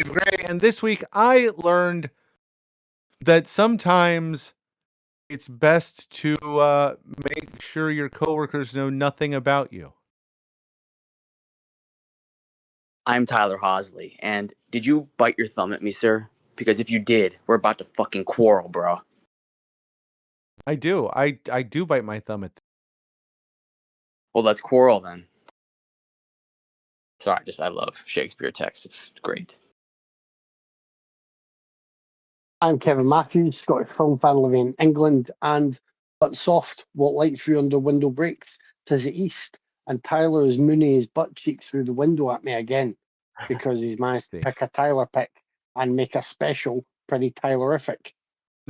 Gray, and this week I learned that sometimes it's best to make sure your coworkers know nothing about you. I'm Tyler Hosley, and did you bite your thumb at me, sir? Because if you did, we're about to fucking quarrel, bro. I do. I do bite my thumb at. Well, let's quarrel then. Sorry, I love Shakespeare text. It's great. I'm Kevin Matthews, Scottish film fan living in England, and but soft, what light through under window breaks, 'tis the east, and Tyler is mooning his butt cheeks through the window at me again, because he's managed to pick a Tyler pick and make a special pretty Tylerific.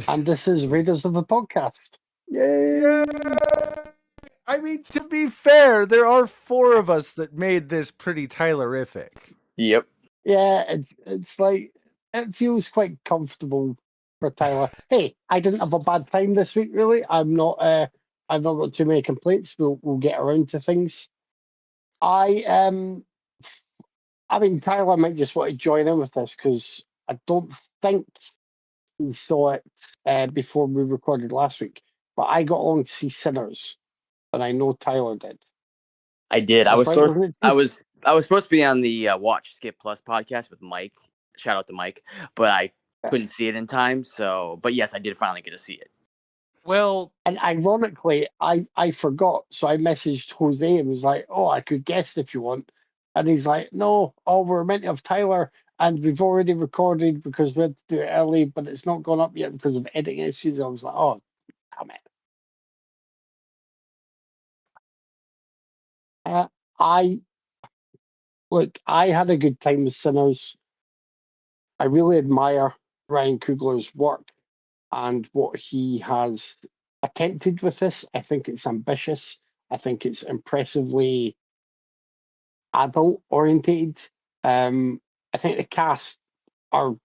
And this is Raiders of the Podcast. Yay! I mean, to be fair, there are 4 of us that made this pretty Tylerific. Yep. Yeah, it's like, it feels quite comfortable for Tyler. Hey, I didn't have a bad time this week, really. I've not got too many complaints. We'll get around to things. I mean, Tyler might just want to join in with this because I don't think he saw it before we recorded last week. But I got along to see Sinners, and I know Tyler did. I did. That's right, wasn't it? I was supposed to be on the Watch Skip Plus podcast with Mike. Shout out to Mike, but I couldn't see it in time. So, but yes, I did finally get to see it. Well, and ironically, I forgot, so I messaged Jose and was like, "Oh, I could guest if you want," and he's like, "No, oh, we're meant to have Tyler, and we've already recorded because we had to do it early, but it's not gone up yet because of editing issues." I was like, "Oh, damn it!" I I had a good time with Sinners. I really admire Ryan Coogler's work and what he has attempted with this. I think it's ambitious. I think it's impressively adult orientated. I think the cast are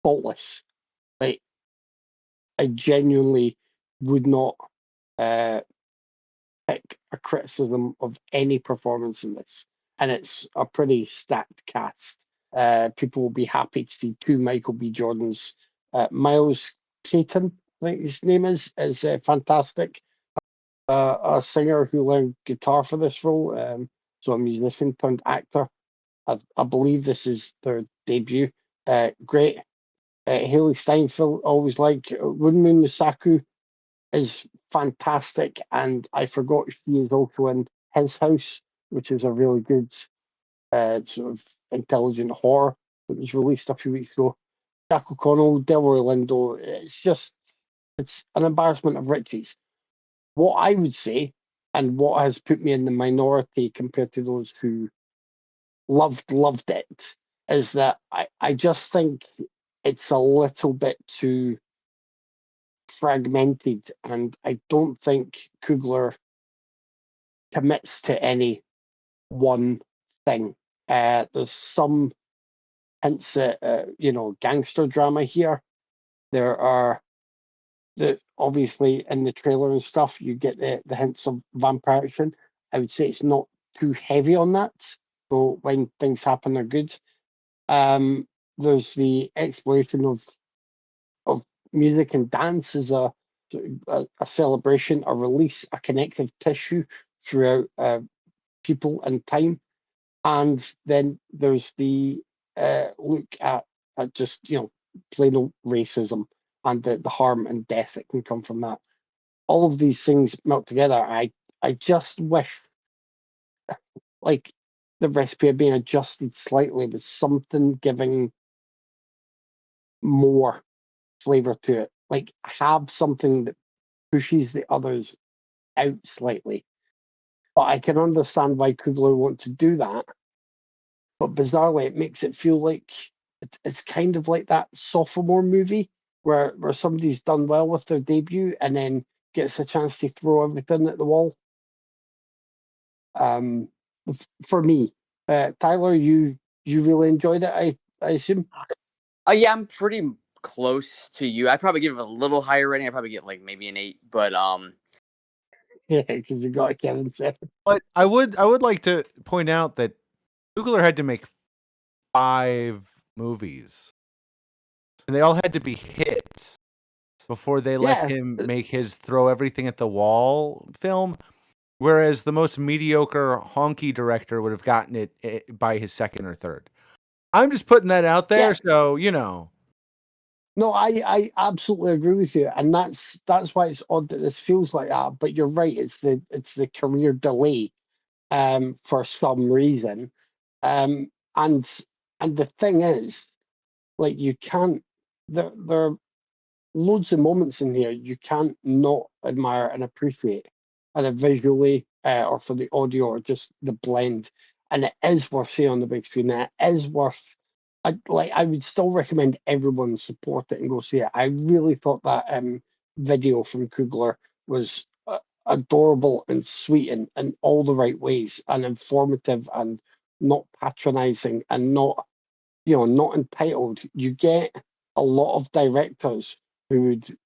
faultless. Like, I genuinely would not pick a criticism of any performance in this, and it's a pretty stacked cast. People will be happy to see 2 Michael B. Jordans. Miles Caton, I think his name is fantastic. A singer who learned guitar for this role, so a musician turned actor. I believe this is their debut. Great. Haley Steinfeld, always like. Runmu Musaku is fantastic, and I forgot she is also in His House, which is a really good sort of intelligent horror that was released a few weeks ago. Jack O'Connell, Delroy Lindo, it's an embarrassment of riches. What I would say, and what has put me in the minority compared to those who loved it, is that I just think it's a little bit too fragmented, and I don't think Coogler commits to any one thing. There's some hints at gangster drama here. There are obviously in the trailer and stuff you get the hints of vampire action. I would say it's not too heavy on that, so when things happen they're good. There's the exploration of music and dance as a celebration, a release, a connective tissue throughout people and time. And then there's the look at just plain old racism and the harm and death that can come from that. All of these things melt together. I just wish, like, the recipe had been adjusted slightly with something giving more flavor to it. Like, have something that pushes the others out slightly. But I can understand why Coogler want to do that. But bizarrely, it makes it feel like it's kind of like that sophomore movie where somebody's done well with their debut and then gets a chance to throw everything at the wall. For me, Tyler, you really enjoyed it, I assume. Yeah, I'm pretty close to you. I'd probably give it a little higher rating. I'd probably get like maybe an 8, but yeah, because you got Kevin said. But I would like to point out that Coogler had to make 5 movies, and they all had to be hits before they let Yeah, him make his throw everything at the wall film. Whereas the most mediocre honky director would have gotten it by his second or third. I'm just putting that out there, yeah. so No, I absolutely agree with you, and that's why it's odd that this feels like that. But you're right; it's the career delay, for some reason, and the thing is, like you can't. There are loads of moments in here you can't not admire and appreciate, either visually, or for the audio, or just the blend. And it is worth seeing on the big screen. And it is worth. I would still recommend everyone support it and go see it. I really thought that video from Kugler was adorable and sweet in all the right ways, and informative, and not patronizing, and not entitled. You get a lot of directors who would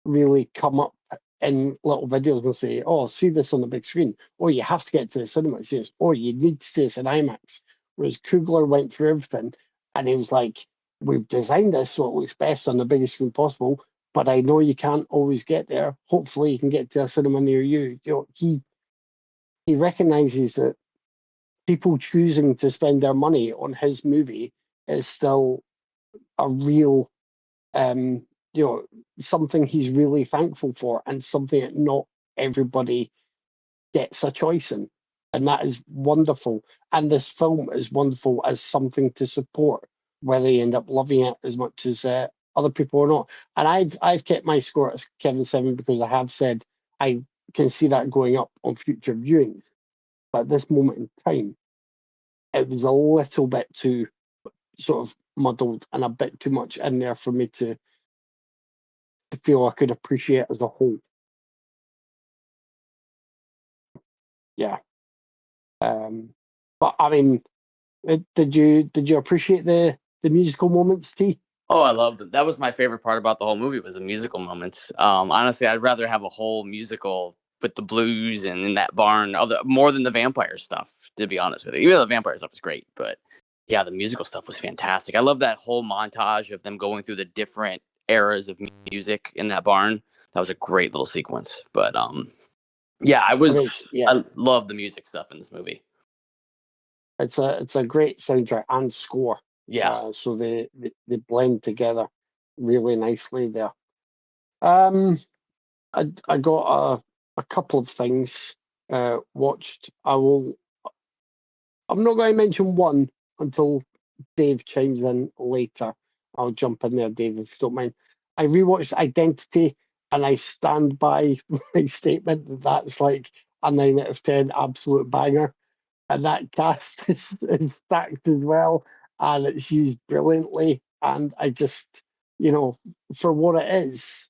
really come up in little videos and say, "Oh, see this on the big screen. Oh, you have to get to the cinema." It says, "Oh, you need to see this in IMAX." Whereas Kugler went through everything, and he was like, "We've designed this so it looks best on the biggest screen possible, but I know you can't always get there. Hopefully, you can get to a cinema near you." He recognizes that people choosing to spend their money on his movie is still a real, um, something he's really thankful for, and something that not everybody gets a choice in. And that is wonderful. And this film is wonderful as something to support, whether you end up loving it as much as other people or not. And I've kept my score at Kevin 7 because I have said I can see that going up on future viewings. But at this moment in time, it was a little bit too sort of muddled and a bit too much in there for me to feel I could appreciate as a whole. Yeah. But I mean, did you appreciate the musical moments, T? Oh, I loved it. That was my favorite part about the whole movie was the musical moments. Honestly, I'd rather have a whole musical with the blues and in that barn, more than the vampire stuff. To be honest with you, even though the vampire stuff was great, but yeah, the musical stuff was fantastic. I love that whole montage of them going through the different eras of music in that barn. That was a great little sequence. But yeah, Yeah, I love the music stuff in this movie. it's a great soundtrack and score. Yeah. So they blend together really nicely there. Um, I got a couple of things watched. I'm not going to mention one until Dave chimes in later. I'll jump in there, Dave, if you don't mind. I rewatched Identity, and I stand by my statement that that's like a 9 out of 10 absolute banger. And that cast is stacked as well, and it's used brilliantly. And I just, for what it is,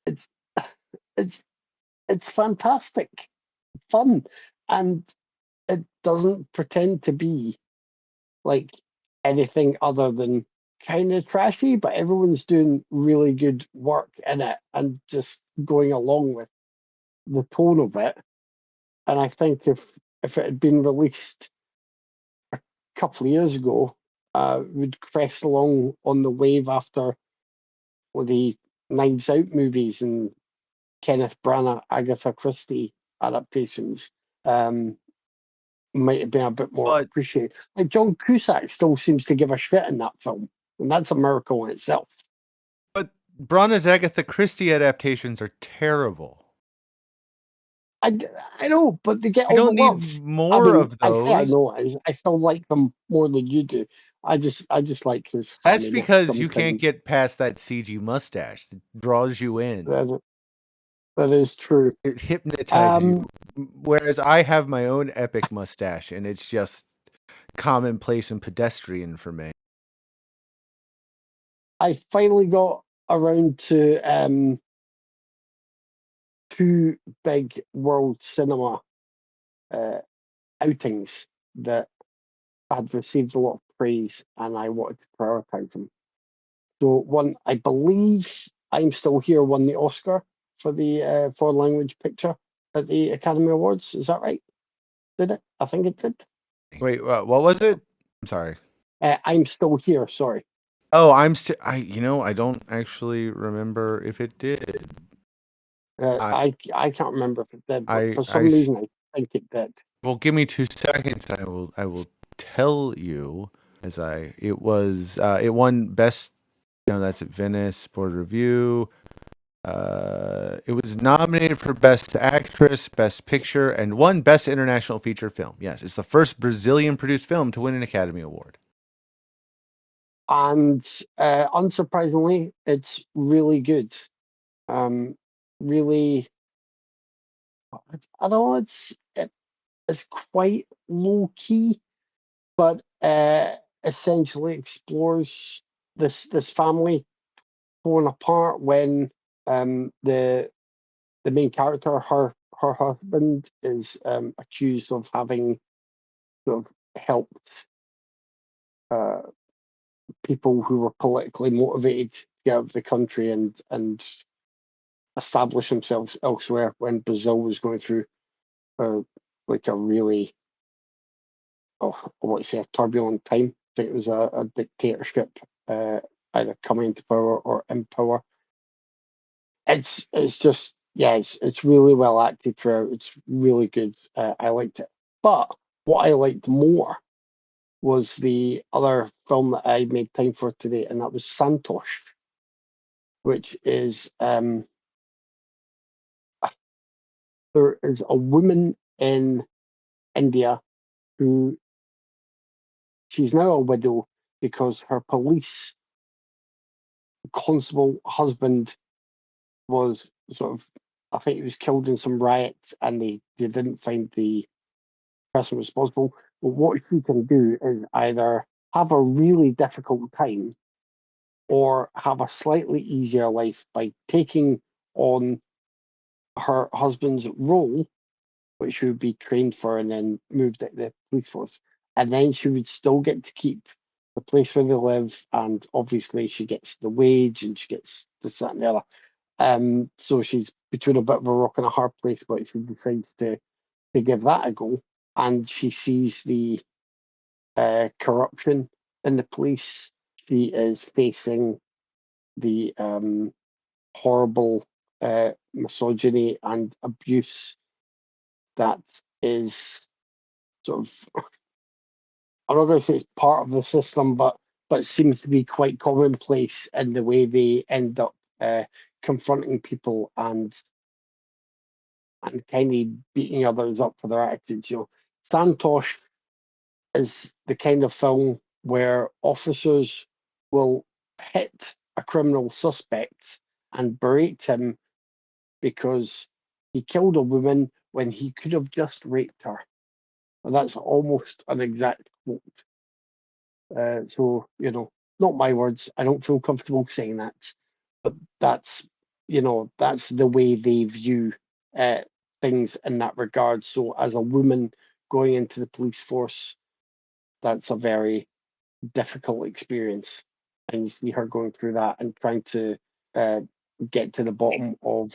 it's it's it's fantastic, fun, and it doesn't pretend to be like anything other than kind of trashy, but everyone's doing really good work in it and just going along with the tone of it. And I think if it had been released a couple of years ago, would crest along on the wave after the Knives Out movies and Kenneth Branagh, Agatha Christie adaptations. Might have been a bit more but appreciated. Like John Cusack still seems to give a shit in that film, and that's a miracle in itself. but Branagh's Agatha Christie adaptations are terrible. I, I know, but they get We all the don't love. need I more mean, of I say I those. know. I still like them more than you do. I just like his That's hamminess because you can't sometimes. get past that CG mustache that draws you in. That is true. It hypnotizes you. Um, Whereas I have my own epic mustache, and it's just commonplace and pedestrian for me. I finally got around to two big world cinema uh, outings that had received a lot of praise, and I wanted to prioritize them. So one, I believe I'm Still Here won the Oscar for the foreign language picture at the Academy Awards. Is that right? Did it? I think it did. Wait, what was it? I'm sorry. I'm Still Here. Sorry. Oh, I don't actually remember if it did. I, I can't remember if it did, but I, for I, some reason I think it did. well, give me 2 seconds and I will tell you it won best, that's at Venice Board Review. It was nominated for Best Actress, Best Picture, and won Best International Feature Film. Yes, it's the first Brazilian-produced film to win an Academy Award. And unsurprisingly, it's really good. Really, I don't know, it's quite low key, but essentially explores this family falling apart when the main character, her husband, is accused of having sort of helped uh, people who were politically motivated to get out of the country and establish themselves elsewhere when Brazil was going through like a really, I want to say, a turbulent time. I think it was a dictatorship, either coming into power or in power. It's just, yeah, it's really well acted throughout. It's really good. I liked it. But what I liked more was the other film that I made time for today, and that was Santosh, which is there is a woman in India who, she's now a widow because her police constable husband was sort of, I think he was killed in some riots, and they didn't find the person responsible. But what she can do is either have a really difficult time or have a slightly easier life by taking on her husband's role, which she would be trained for and then moved at the police force. And then she would still get to keep the place where they live, and obviously she gets the wage and she gets this, that, and the other. So she's between a bit of a rock and a hard place, but she decides to give that a go. And she sees the corruption in the police. She is facing the horrible misogyny and abuse that is sort of, I'm not going to say it's part of the system, but seems to be quite commonplace in the way they end up confronting people and kind of beating others up for their attitudes. Santosh is the kind of film where officers will hit a criminal suspect and berate him because he killed a woman when he could have just raped her. And that's almost an exact quote. So, not my words. I don't feel comfortable saying that, but that's the way they view uh, things in that regard. So, as a woman going into the police force, that's a very difficult experience. And you see her going through that and trying to uh, get to the bottom of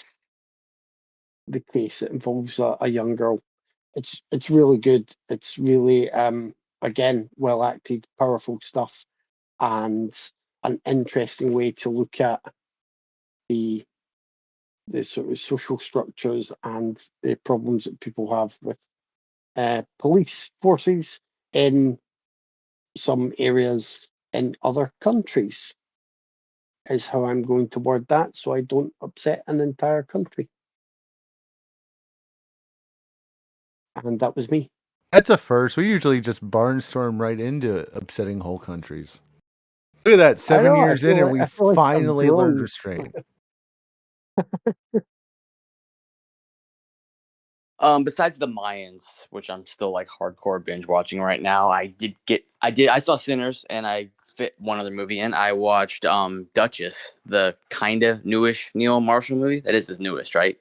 the case that involves a young girl. It's really good. It's really again, well acted, powerful stuff, and an interesting way to look at the sort of social structures and the problems that people have with police forces in some areas in other countries, is how I'm going to word that, so I don't upset an entire country. And that was me. That's a first. We usually just barnstorm right into upsetting whole countries. Look at that, I 7 know. years in, and we I feel like I've finally learned grown. restraint. Besides the Mayans, which I'm still like hardcore binge watching right now, I saw Sinners and I fit one other movie in. I watched Duchess, the kind of newish Neil Marshall movie. That is his newest, right?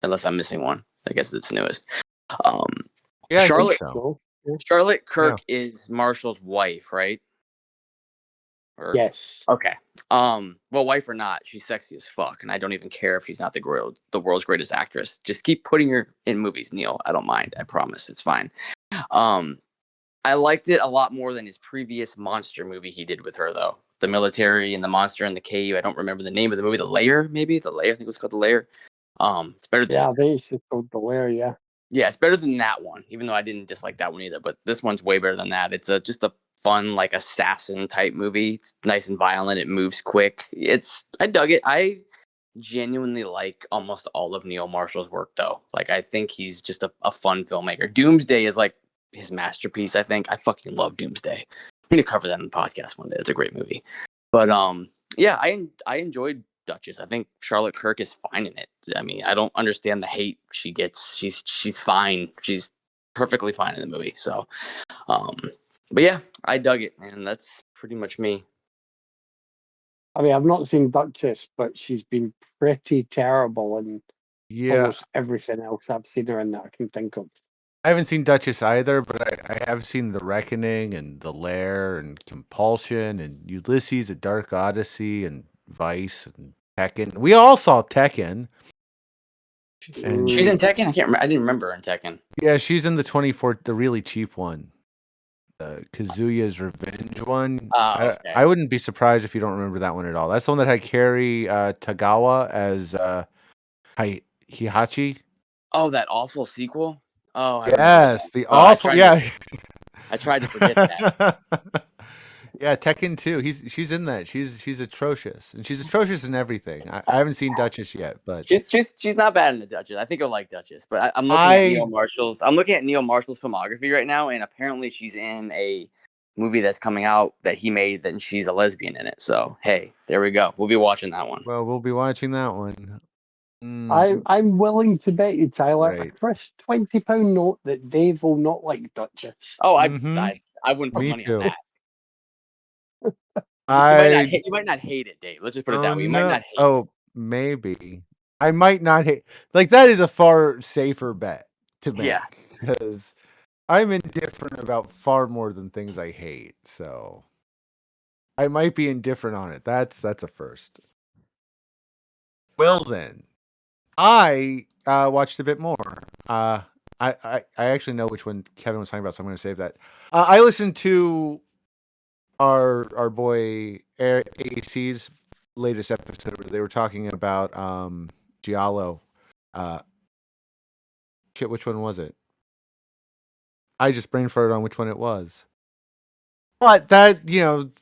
Unless I'm missing one. I guess it's newest. Um Yeah, I think Charlotte so. So, yeah. Charlotte Yeah. Kirk is Marshall's wife, right? Or Yes. okay. Well, wife or not, she's sexy as fuck, and I don't even care if she's not the world's greatest actress. Just keep putting her in movies, Neil. I don't mind. I promise, it's fine. Um, I liked it a lot more than his previous monster movie he did with her, though. The military and the monster in the cave. I don't remember the name of the movie. The Lair, maybe? The Lair. I think it was called The Lair. It's better than Yeah, they used to called the Lair, yeah. Yeah, it's better than that one, even though I didn't dislike that one either. But this one's way better than that. It's just a fun, like, assassin type movie. It's nice and violent. It moves quick. I dug it. I genuinely like almost all of Neil Marshall's work, though. Like, I think he's just a fun filmmaker. Doomsday is like his masterpiece. I think I fucking love Doomsday. We need to cover that in the podcast one day. It's a great movie. But yeah, I enjoyed Duchess. I think Charlotte Kirk is fine in it. I mean, I don't understand the hate she gets. She's fine. She's perfectly fine in the movie. So, um, but yeah, I dug it, and that's pretty much me. I mean, I've not seen Duchess, but she's been pretty terrible in Yeah, almost everything else I've seen her in that I can think of. I haven't seen Duchess either, but I have seen The Reckoning and The Lair and Compulsion and Ulysses, A Dark Odyssey and Vice and Tekken. We all saw Tekken. And She's in Tekken. I can't remember. I didn't remember her in Tekken. yeah, she's in the 24, the really cheap one. Kazuya's Revenge one. Okay. I wouldn't be surprised if you don't remember that one at all. That's the one that had Kerry Tagawa as Hihachi. Oh, that awful sequel. Oh, I remember Yes, that. the Oh, awful. Yeah. I tried to forget that. Yeah, Tekken 2. She's in that. She's atrocious, and she's atrocious in everything. I haven't seen Duchess yet, but She's not bad in the Duchess. I think you'll like Duchess. But I'm looking at Neil Marshall's. I'm looking at Neil Marshall's filmography right now, and apparently she's in a movie that's coming out that he made, and she's a lesbian in it. So hey, there we go. We'll be watching that one. well, we'll be watching that one. I'm willing to bet you, Tyler, a Right. crisp £20 note that Dave will not like Duchess. Oh, Mhm. I wouldn't put Me money too. on that. I You might not hate it, Dave. Let's just put it oh that way. You might no. not hate it. Oh, maybe. I might not hate. Like that is a far safer bet to make Yeah. because I'm indifferent about far more than things I hate. So I might be indifferent on it. That's a first. Well then, I watched a bit more. I actually know which one Kevin was talking about, so I'm going to save that. I listened to our boy AC's latest episode where they were talking about Giallo. Shit, which one was it? I just brain farted on which one it was. But that,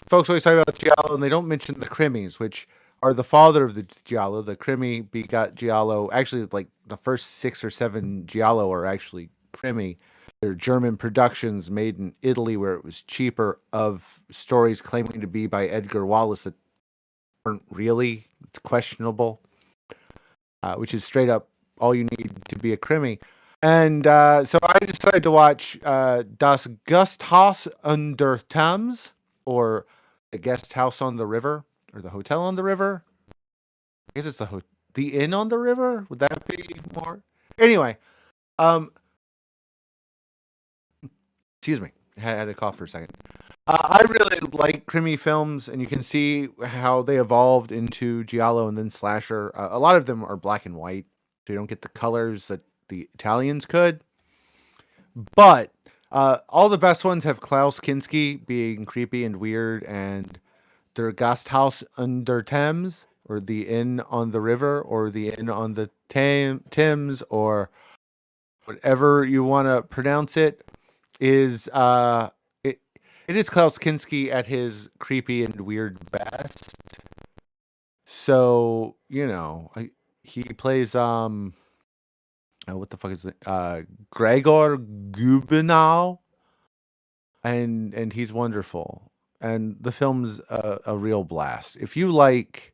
folks always talk about Giallo and they don't mention the Krimis, which are the father of the Giallo. The Krimi begot Giallo. Actually, like the first 6 or 7 Giallo are actually Krimi. They're German productions made in Italy where it was cheaper, of stories claiming to be by Edgar Wallace that aren't really. It's questionable, which is straight up all you need to be a Krimi. And so I decided to watch Das Gasthaus unter Thames, or The Guest House on the River, or The Hotel on the River. I guess it's the Inn on the River. Would that be more? Anyway, excuse me. I had a cough for a second. I really like Krimi films, and you can see how they evolved into Giallo and then slasher. A lot of them are black and white, so you don't get the colors that the Italians could. But all the best ones have Klaus Kinski being creepy and weird, and Der Gasthaus unter Thames, or the Inn on the River, or the Inn on the Thames, or whatever you want to pronounce it, is it is Klaus Kinski at his creepy and weird best. So he plays what the fuck is it? Gregor Gubinow, and he's wonderful. And the film's a real blast. If you like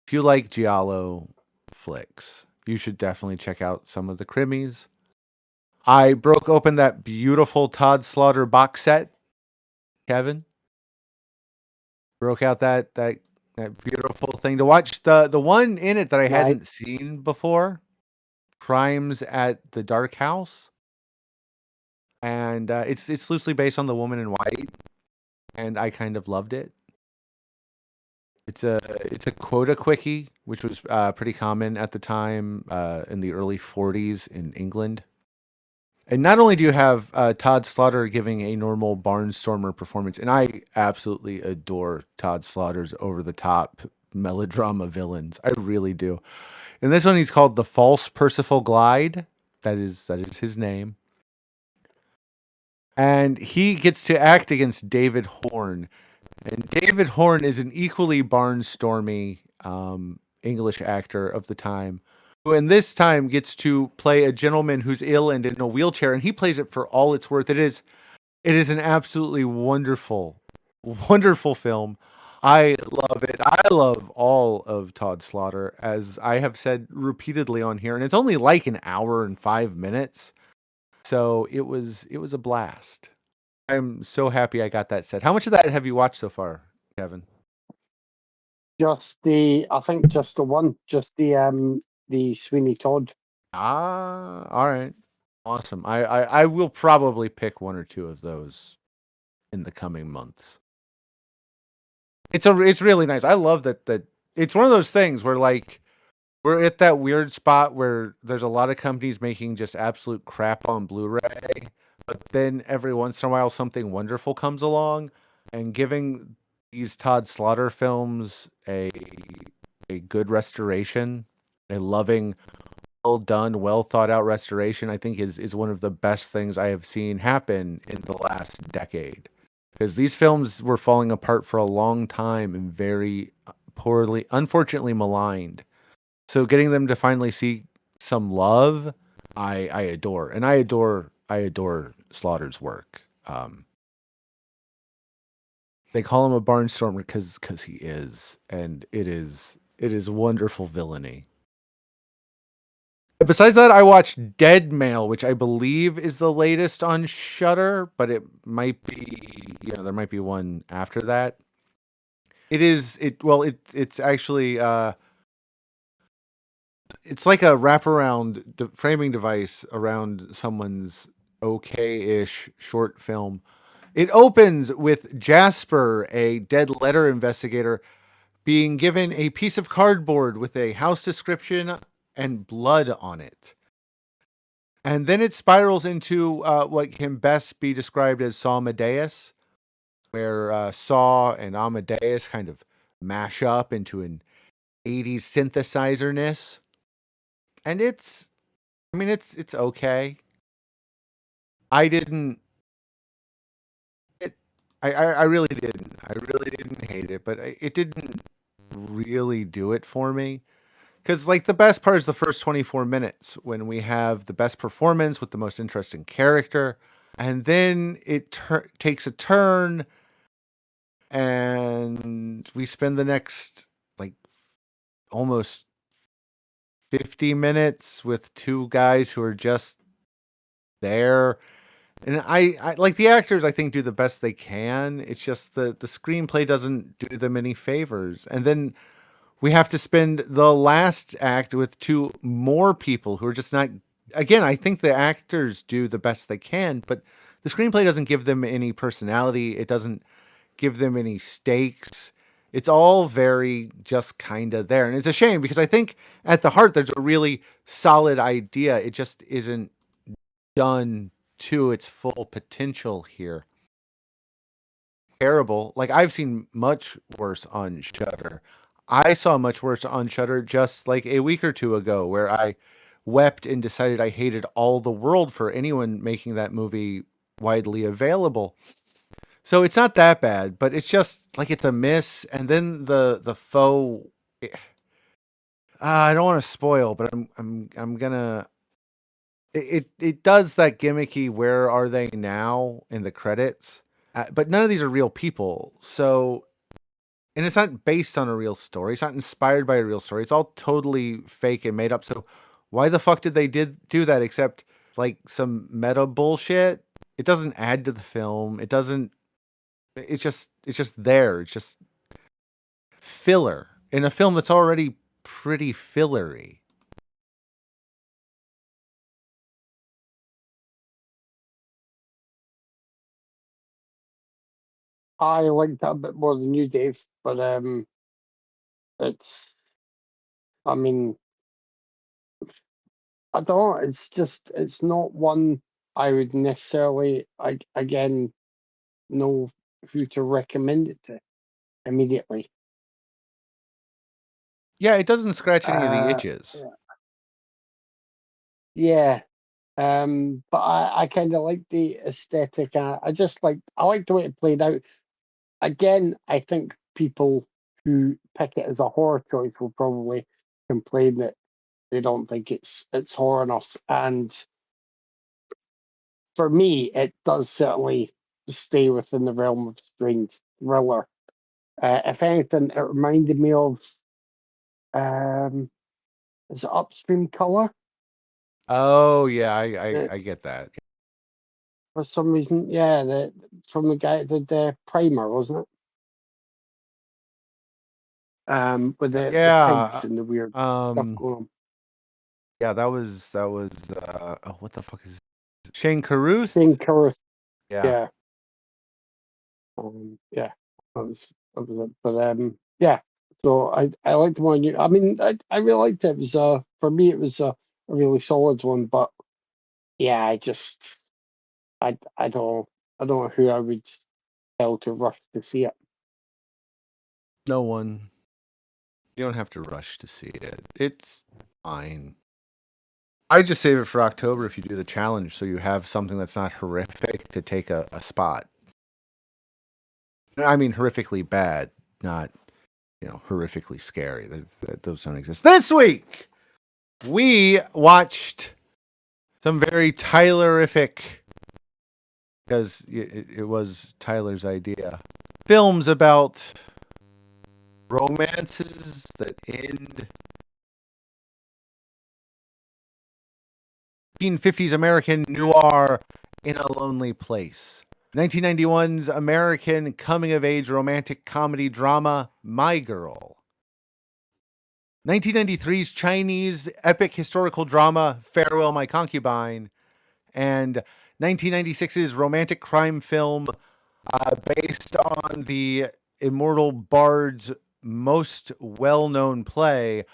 Giallo flicks, you should definitely check out some of the Krimis. I broke open that beautiful Todd Slaughter box set. Kevin broke out that beautiful thing to watch. The one in it that I hadn't seen before, Crimes at the Dark House, and it's loosely based on The Woman in White, and I kind of loved it. It's a quota quickie, which was pretty common at the time in the early 40s in England. And not only do you have Todd Slaughter giving a normal barnstormer performance, and I absolutely adore Todd Slaughter's over the top melodrama villains. I really do. In this one, he's called the False Percival Glide. That is his name. And he gets to act against David Horn. And David Horn is an equally barnstormy English actor of the time, who in this time gets to play a gentleman who's ill and in a wheelchair, and he plays it for all it's worth. It is an absolutely wonderful, wonderful film. I love it. I love all of Todd Slaughter, as I have said repeatedly on here, and it's only like an hour and 5 minutes. So it was a blast. I'm so happy I got that set. How much of that have you watched so far, Kevin? I think just the one, just the Sweeney Todd. Ah, all right. Awesome. I will probably pick one or two of those in the coming months. It's really nice. I love that it's one of those things where like we're at that weird spot where there's a lot of companies making just absolute crap on Blu-ray, but then every once in a while something wonderful comes along, and giving these Todd Slaughter films a good restoration, a loving, well done, well thought out restoration, I think is one of the best things I have seen happen in the last decade. Because these films were falling apart for a long time and very poorly, unfortunately maligned. So getting them to finally see some love, I adore, and I adore Slaughter's work. They call him a barnstormer because he is, and it is wonderful villainy. Besides that, I watched Dead Mail, which I believe is the latest on Shudder, but it might be, there might be one after that. It's actually it's like a wraparound framing device around someone's okay-ish short film. It opens with Jasper, a dead letter investigator, being given a piece of cardboard with a house description and blood on it. And then it spirals into what can best be described as Saw Amadeus, where Saw and Amadeus kind of mash up into an 80s synthesizer-ness. And it's okay. I didn't it I really didn't. I really didn't hate it, but it didn't really do it for me. Because like the best part is the first 24 minutes when we have the best performance with the most interesting character, and then it takes a turn, and we spend the next like almost 50 minutes with two guys who are just there. And I like the actors, I think, do the best they can. It's just the screenplay doesn't do them any favors. And then we have to spend the last act with two more people who are just not. Again, I think the actors do the best they can, but the screenplay doesn't give them any personality. It doesn't give them any stakes. It's all very just kind of there. And it's a shame because I think at the heart there's a really solid idea. It just isn't done to its full potential here. Terrible. Like I've seen much worse on Shudder. I saw much worse on Shudder just like a week or two ago, where I wept and decided I hated all the world for anyone making that movie widely available. So it's not that bad, but it's just like it's a miss. And then the faux. I don't want to spoil, but I'm gonna. It does that gimmicky "Where are they now?" in the credits, but none of these are real people. So, and it's not based on a real story. It's not inspired by a real story. It's all totally fake and made up. So, why the fuck did they do that? Except like some meta bullshit. It doesn't add to the film. It doesn't. It's just there. It's just filler in a film that's already pretty fillery. I liked that a bit more than you, Dave, but it's. I mean, I don't know. It's just it's not one. I would necessarily, again, know who to recommend it to immediately. Yeah, it doesn't scratch any of the Uh, itches. yeah. But I kind of like the aesthetic. I like the way it played out. Again, I think people who pick it as a horror choice will probably complain that they don't think it's horror enough. And for me, it does certainly stay within the realm of strange thriller. If anything, it reminded me of um, is it Upstream Color? Oh yeah, I Uh, I get that. for some reason, yeah, from the guy that did the Primer, wasn't it? With the pigs Yeah, and the weird stuff um, going on. yeah, that was oh, what the fuck is it? Shane Carruth? Shane Carruth, Yeah, yeah, yeah, that was it. But yeah. So I liked the one you. I mean, I really liked it. It was for me it was a really solid one. But yeah, I don't know who I would tell to rush to see it. no one. You don't have to rush to see it. It's fine. I just save it for October if you do the challenge, so you have something that's not horrific to take a spot. I mean, horrifically bad, not horrifically scary. Those don't exist. This week we watched some very Tylerific, because it was Tyler's idea. Films about romances that end. 1950s American noir in a lonely place. 1991's American coming-of-age romantic comedy drama My Girl. 1993's Chinese epic historical drama Farewell My Concubine. And 1996's romantic crime film based on the immortal bard's most well-known play,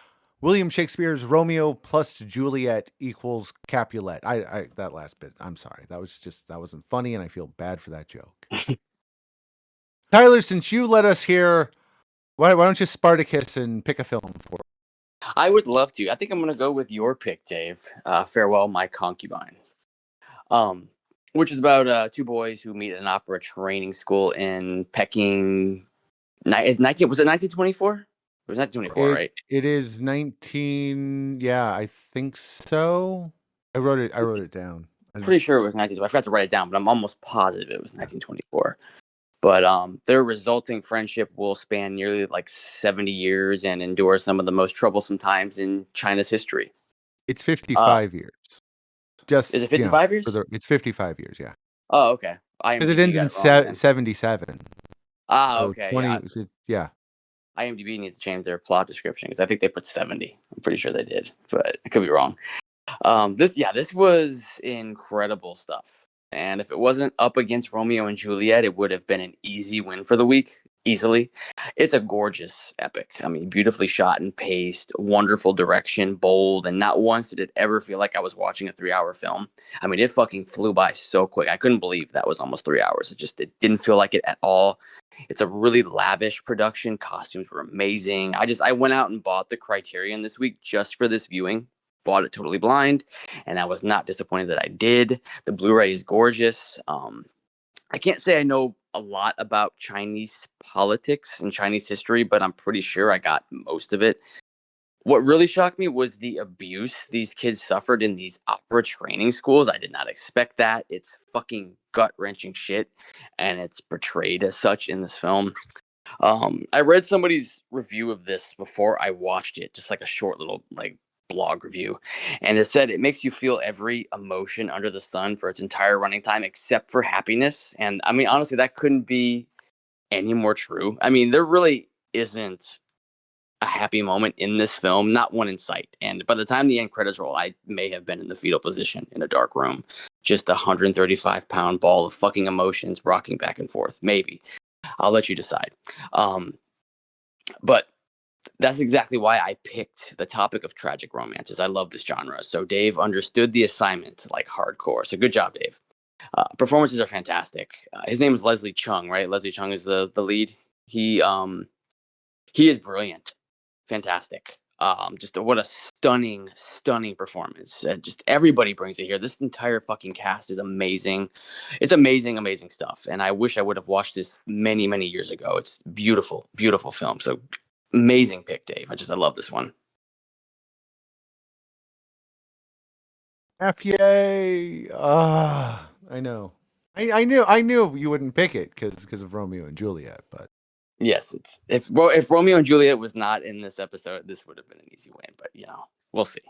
William Shakespeare's Romeo plus Juliet equals Capulet. I that last bit, I'm sorry. That wasn't funny, and I feel bad for that joke. Tyler, since you let us hear, why don't you Spartacus and pick a film for us? I would love to. I think I'm going to go with your pick, Dave. Farewell, My Concubine. Um, which is about two boys who meet at an opera training school in Peking. 19 was it 1924? It was 1924, It right? it is 19, yeah, I think so. I wrote it down. Pretty sure it was 19. I forgot to write it down, but I'm almost positive it was 1924. But their resulting friendship will span nearly like 70 years and endure some of the most troublesome times in China's history. It's Uh, 55 years. is Just, it 55 years? it's 55 years, yeah. Oh, okay. Because it IMDb ends got in it wrong then. 77. So Okay. 20, Yeah. yeah. IMDb needs to change their plot description because I think they put 70. I'm pretty sure they did, but I could be wrong. This was incredible stuff. And if it wasn't up against Romeo and Juliet, it would have been an easy win for the week. Easily. It's a gorgeous epic. I mean, beautifully shot and paced, wonderful direction, bold, and not once did it ever feel like I was watching a 3 hour film. I mean, it fucking flew by so quick. I couldn't believe that was almost 3 hours. It didn't feel like it at all. It's a really lavish production. Costumes were amazing. I went out and bought the Criterion this week just for this viewing. Bought it totally blind, and I was not disappointed that I did. The Blu-ray is gorgeous. I can't say I know a lot about Chinese politics and Chinese history, but I'm pretty sure I got most of it. What really shocked me was the abuse these kids suffered in these opera training schools. I did not expect that. It's fucking gut-wrenching shit, and it's portrayed as such in this film. I read somebody's review of this before I watched it, just like a short little like blog review, and it said it makes you feel every emotion under the sun for its entire running time except for happiness. And I mean, honestly, that couldn't be any more true. I mean, there really isn't a happy moment in this film, not one in sight. And by the time the end credits roll, I may have been in the fetal position in a dark room, just a 135-pound ball of fucking emotions rocking back and forth. Maybe I'll let you decide. But That's exactly why I picked the topic of tragic romances. I love this genre. So Dave understood the assignment like hardcore. So good job, Dave. Performances are fantastic. His name is Leslie Chung, right? Leslie Chung is the lead. He is brilliant, fantastic. Just what a stunning performance. Just everybody brings it here. This entire fucking cast is amazing. It's amazing stuff. And I wish I would have watched this many years ago. It's beautiful film. So amazing pick, Dave. I love this one. Yay! I know. I knew you wouldn't pick it because of Romeo and Juliet, but Yes, if Romeo and Juliet was not in this episode, this would have been an easy win. But we'll see.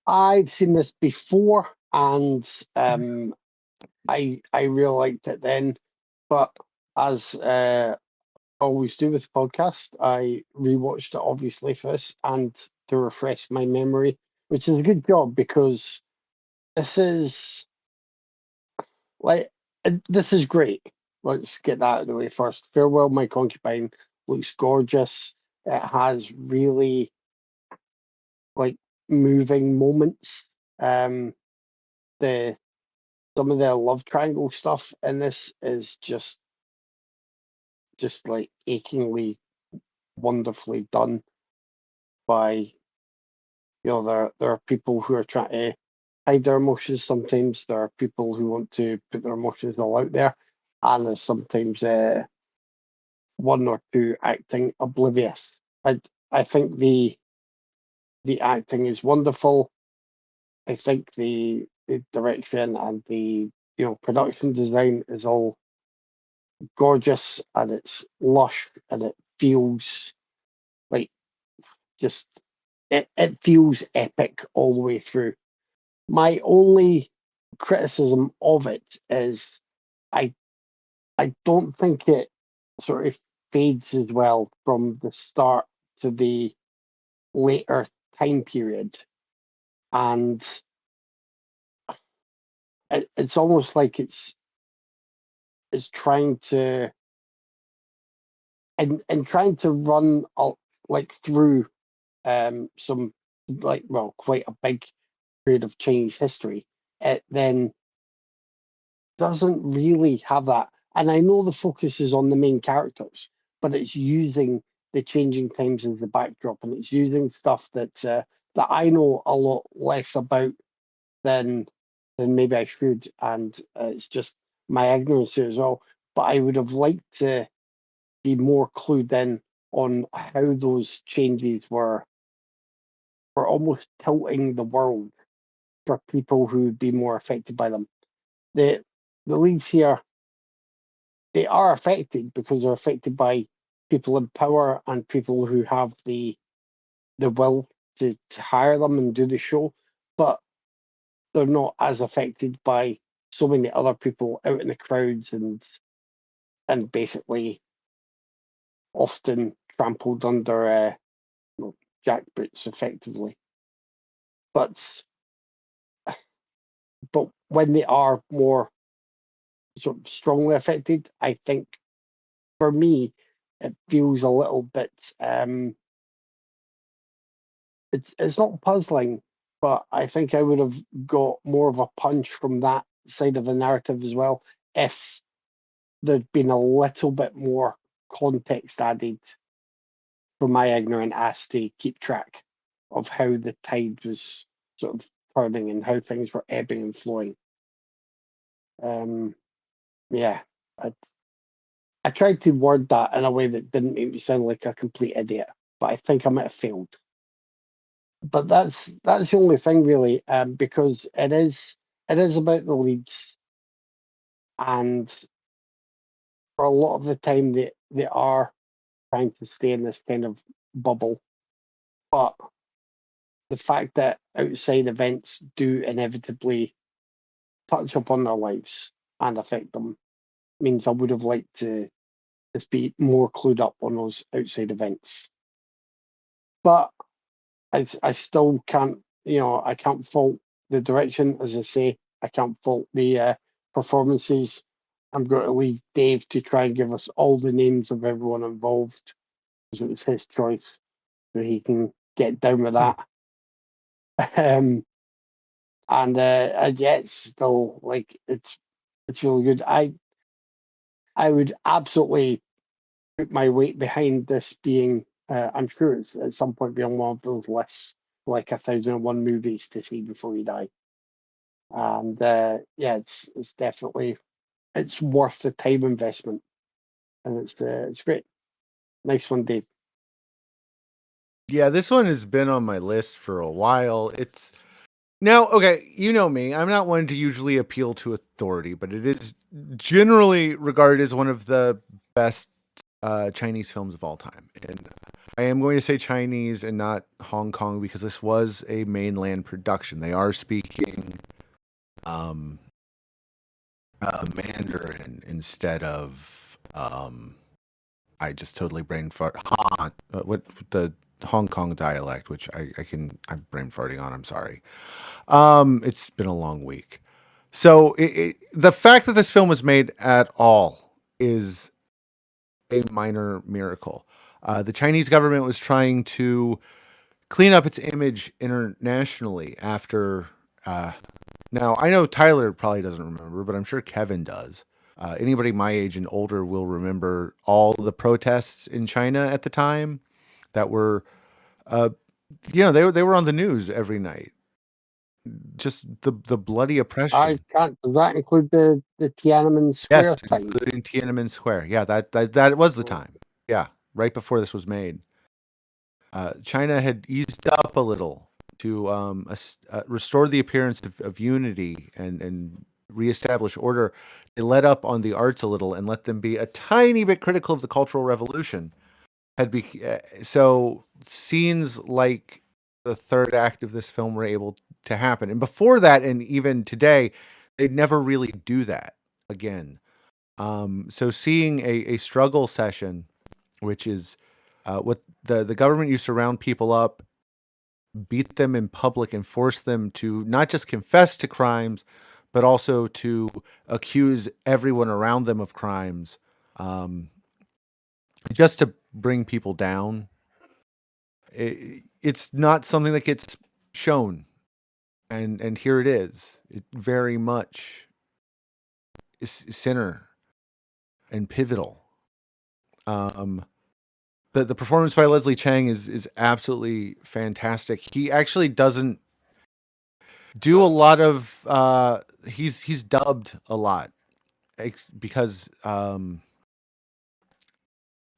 I've seen this before, and I really liked it then, but as always do with the podcast, I rewatched it obviously for this and to refresh my memory, which is a good job because this is this is great. Let's get that out of the way first. Farewell, My Concubine looks gorgeous. It has really moving moments. The Some of the love triangle stuff in this is just like achingly wonderfully done by there are people who are trying to hide their emotions. Sometimes there are people who want to put their emotions all out there, and there's sometimes one or two acting oblivious. I think the acting is wonderful. I think the direction and the production design is all gorgeous, and it's lush, and it feels like just it feels epic all the way through. My only criticism of it is I I don't think it sort of fades as well from the start to the later time period, and it's almost like it's trying to and trying to run through some quite a big period of Chinese history. It then doesn't really have that. And I know the focus is on the main characters, but it's using the changing times as the backdrop, and it's using stuff that I know a lot less about than maybe I should, and it's just my ignorance here as well. But I would have liked to be more clued in on how those changes were almost tilting the world for people who would be more affected by them. The leads here, they are affected because they're affected by people in power and people who have the will to hire them and do the show, but they're not as affected by so many other people out in the crowds and basically often trampled under jackboots effectively. But when they are more sort of strongly affected, I think for me it feels a little bit it's not puzzling, but I think I would have got more of a punch from that side of the narrative as well if there'd been a little bit more context added for my ignorant ass to keep track of how the tide was sort of turning and how things were ebbing and flowing. Yeah, I tried to word that in a way that didn't make me sound like a complete idiot, but I think I might have failed. But that's the only thing really, because it is about the leads, and for a lot of the time they are trying to stay in this kind of bubble, but the fact that outside events do inevitably touch upon their lives and affect them means I would have liked to just be more clued up on those outside events. But I still can't, I can't fault the direction, as I say. I can't fault the performances. I'm going to leave Dave to try and give us all the names of everyone involved, because it was his choice, so he can get down with that. Yeah, it's still like it's really good. I would absolutely put my weight behind this being. I'm sure it's at some point be on one of those lists, like 1001 movies to see before you die. And yeah, it's definitely it's worth the time investment, and it's great. Nice one, Dave. Yeah, this one has been on my list for a while. It's now, okay, you know me. I'm not one to usually appeal to authority, but it is generally regarded as one of the best Chinese films of all time. And I am going to say Chinese and not Hong Kong because this was a mainland production. They are speaking um, Mandarin instead of I just totally brain fart. What the Hong Kong dialect, which I'm brain farting on. I'm sorry. It's been a long week. So the fact that this film was made at all is a minor miracle. The Chinese government was trying to clean up its image internationally after. Now, I know Tyler probably doesn't remember, but I'm sure Kevin does. Anybody my age and older will remember all the protests in China at the time that were, uh, they were on the news every night. Just the bloody I oppression. can't. Does that include the Tiananmen Yes, Square time? including Tiananmen Square. Yeah, that was the time. Yeah, right before this was made. China had eased up a little to restore the appearance of unity and reestablish order. They let up on the arts a little and let them be a tiny bit critical of the Cultural Revolution. So scenes like the third act of this film were able to happen, and before that, and even today, they'd never really do that again. So seeing a struggle session, which is what the government used to round people up, beat them in public, and force them to not just confess to crimes, but also to accuse everyone around them of crimes, um, just to bring people down. It's not something that gets shown, and here it is. It very much is center and pivotal. Um, the performance by Leslie Chang is absolutely fantastic. He actually doesn't do a lot of he's dubbed a lot because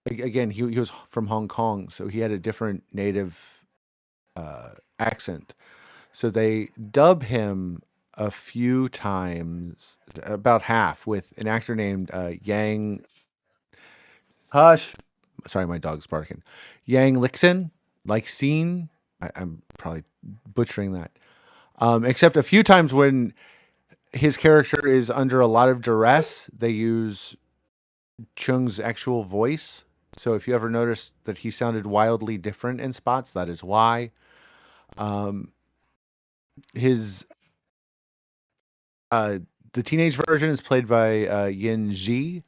again he was from Hong Kong, so he had a different native accent. So they dub him a few times, about half, with an actor named Yang. Hush. Sorry, my dog's barking. Yang Lixin, like scene. I'm probably butchering that. Except a few times when his character is under a lot of duress, they use Chung's actual voice. So if you ever noticed that he sounded wildly different in spots, that is why. Um, his the teenage version is played by Yin Ji,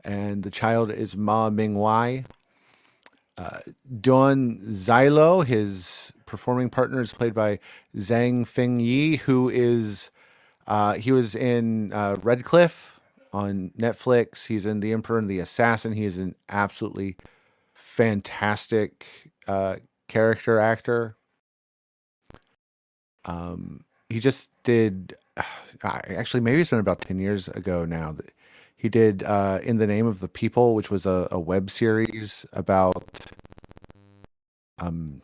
and the child is Ma Mingwei. Don Zylo, his performing partner, is played by Zhang Fengyi, who is he was in Red Cliff on Netflix. He's in The Emperor and the Assassin. He is an absolutely fantastic character actor. He just did. Actually, maybe it's been about 10 years ago now that he did In the Name of the People, which was a web series about um,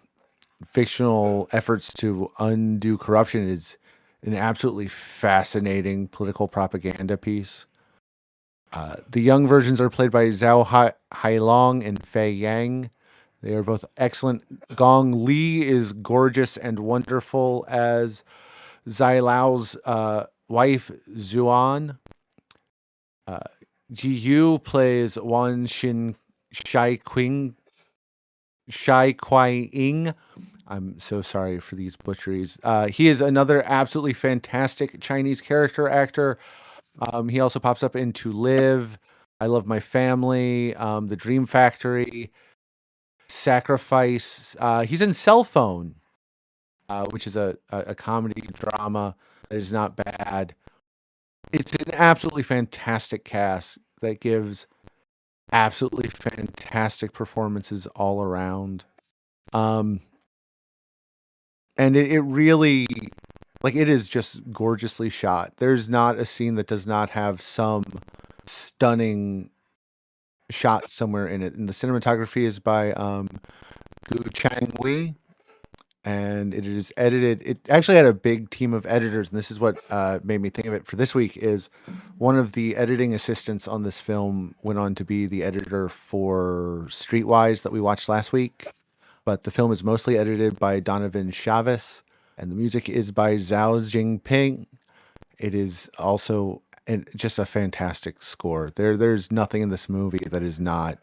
fictional efforts to undo corruption. Is an absolutely fascinating political propaganda piece. The young versions are played by Zhao Hailong and Fei Yang. They are both excellent. Gong Li is gorgeous and wonderful as Zai Lao's wife, Zuan. Ji Yu plays Wan Xin Shai Kuai Ying. I'm so sorry for these butcheries. He is another absolutely fantastic Chinese character actor. He also pops up in To Live, I Love My Family, The Dream Factory, Sacrifice. He's in Cell Phone, which is a comedy drama that is not bad. It's an absolutely fantastic cast that gives absolutely fantastic performances all around. Um, and it really, like, it is just gorgeously shot. There's not a scene that does not have some stunning shot somewhere in it. And the cinematography is by Gu Chang Wei, and it is edited. It actually had a big team of editors, and this is what made me think of it for this week. Is one of the editing assistants on this film went on to be the editor for Streetwise that we watched last week. But the film is mostly edited by Donovan Chavez, and the music is by Zhao Jingping. It is also just a fantastic score. There's nothing in this movie that is not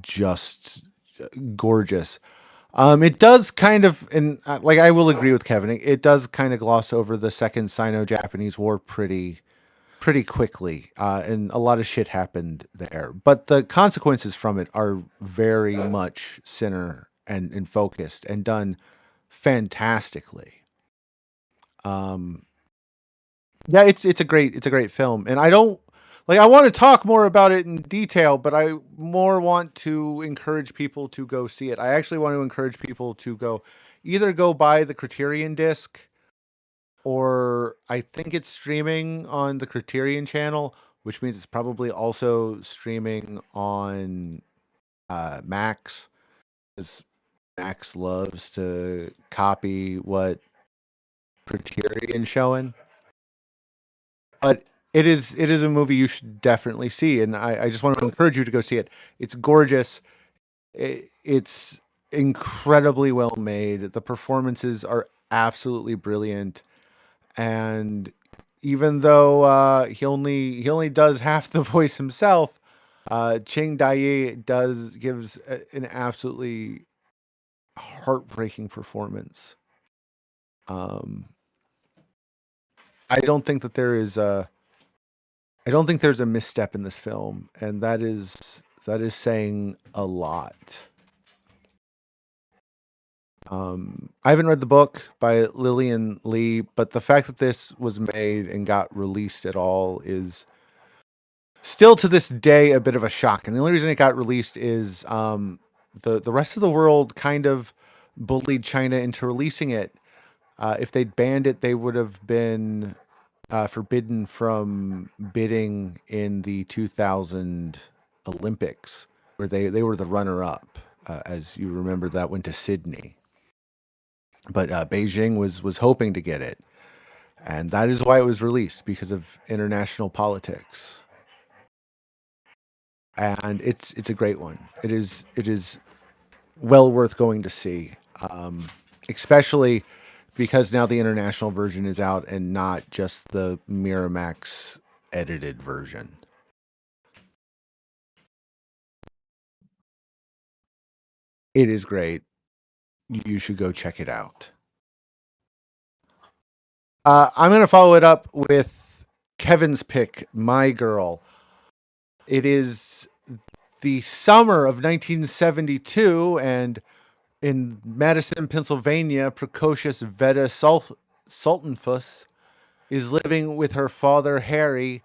just gorgeous. It does kind of, and like I will agree with Kevin, it does kind of gloss over the Second Sino-Japanese War pretty quickly, and a lot of shit happened there. But the consequences from it are very much center and focused and done fantastically. Yeah, it's a great film, and I don't like I want to talk more about it in detail, but I more want to encourage people to go see it. I actually want to encourage people to go buy the Criterion disc, or I think it's streaming on the Criterion channel, which means it's probably also streaming on Max, because Max loves to copy what Criterion showing. But it is a movie you should definitely see, and I just want to encourage you to go see it. It's gorgeous. It's incredibly well made. The performances are absolutely brilliant, and even though he only does half the voice himself, Ching Dai gives an absolutely heartbreaking performance. Um, I don't think that there is a I don't think there's a misstep in this film, and that is saying a lot. I haven't read the book by Lillian Lee, but the fact that this was made and got released at all is still to this day a bit of a shock. And the only reason it got released is the rest of the world kind of bullied China into releasing it. If they'd banned it, they would have been forbidden from bidding in the 2000 Olympics, where they were the runner-up. As you remember, that went to Sydney, but Beijing was hoping to get it, and that is why it was released, because of international politics. And it's a great one. It is well worth going to see, especially because now the international version is out and not just the Miramax edited version. It is great. You should go check it out. I'm going to follow it up with Kevin's pick, My Girl. It is the summer of 1972, and in Madison, Pennsylvania, precocious Vada Sultenfuss is living with her father, Harry,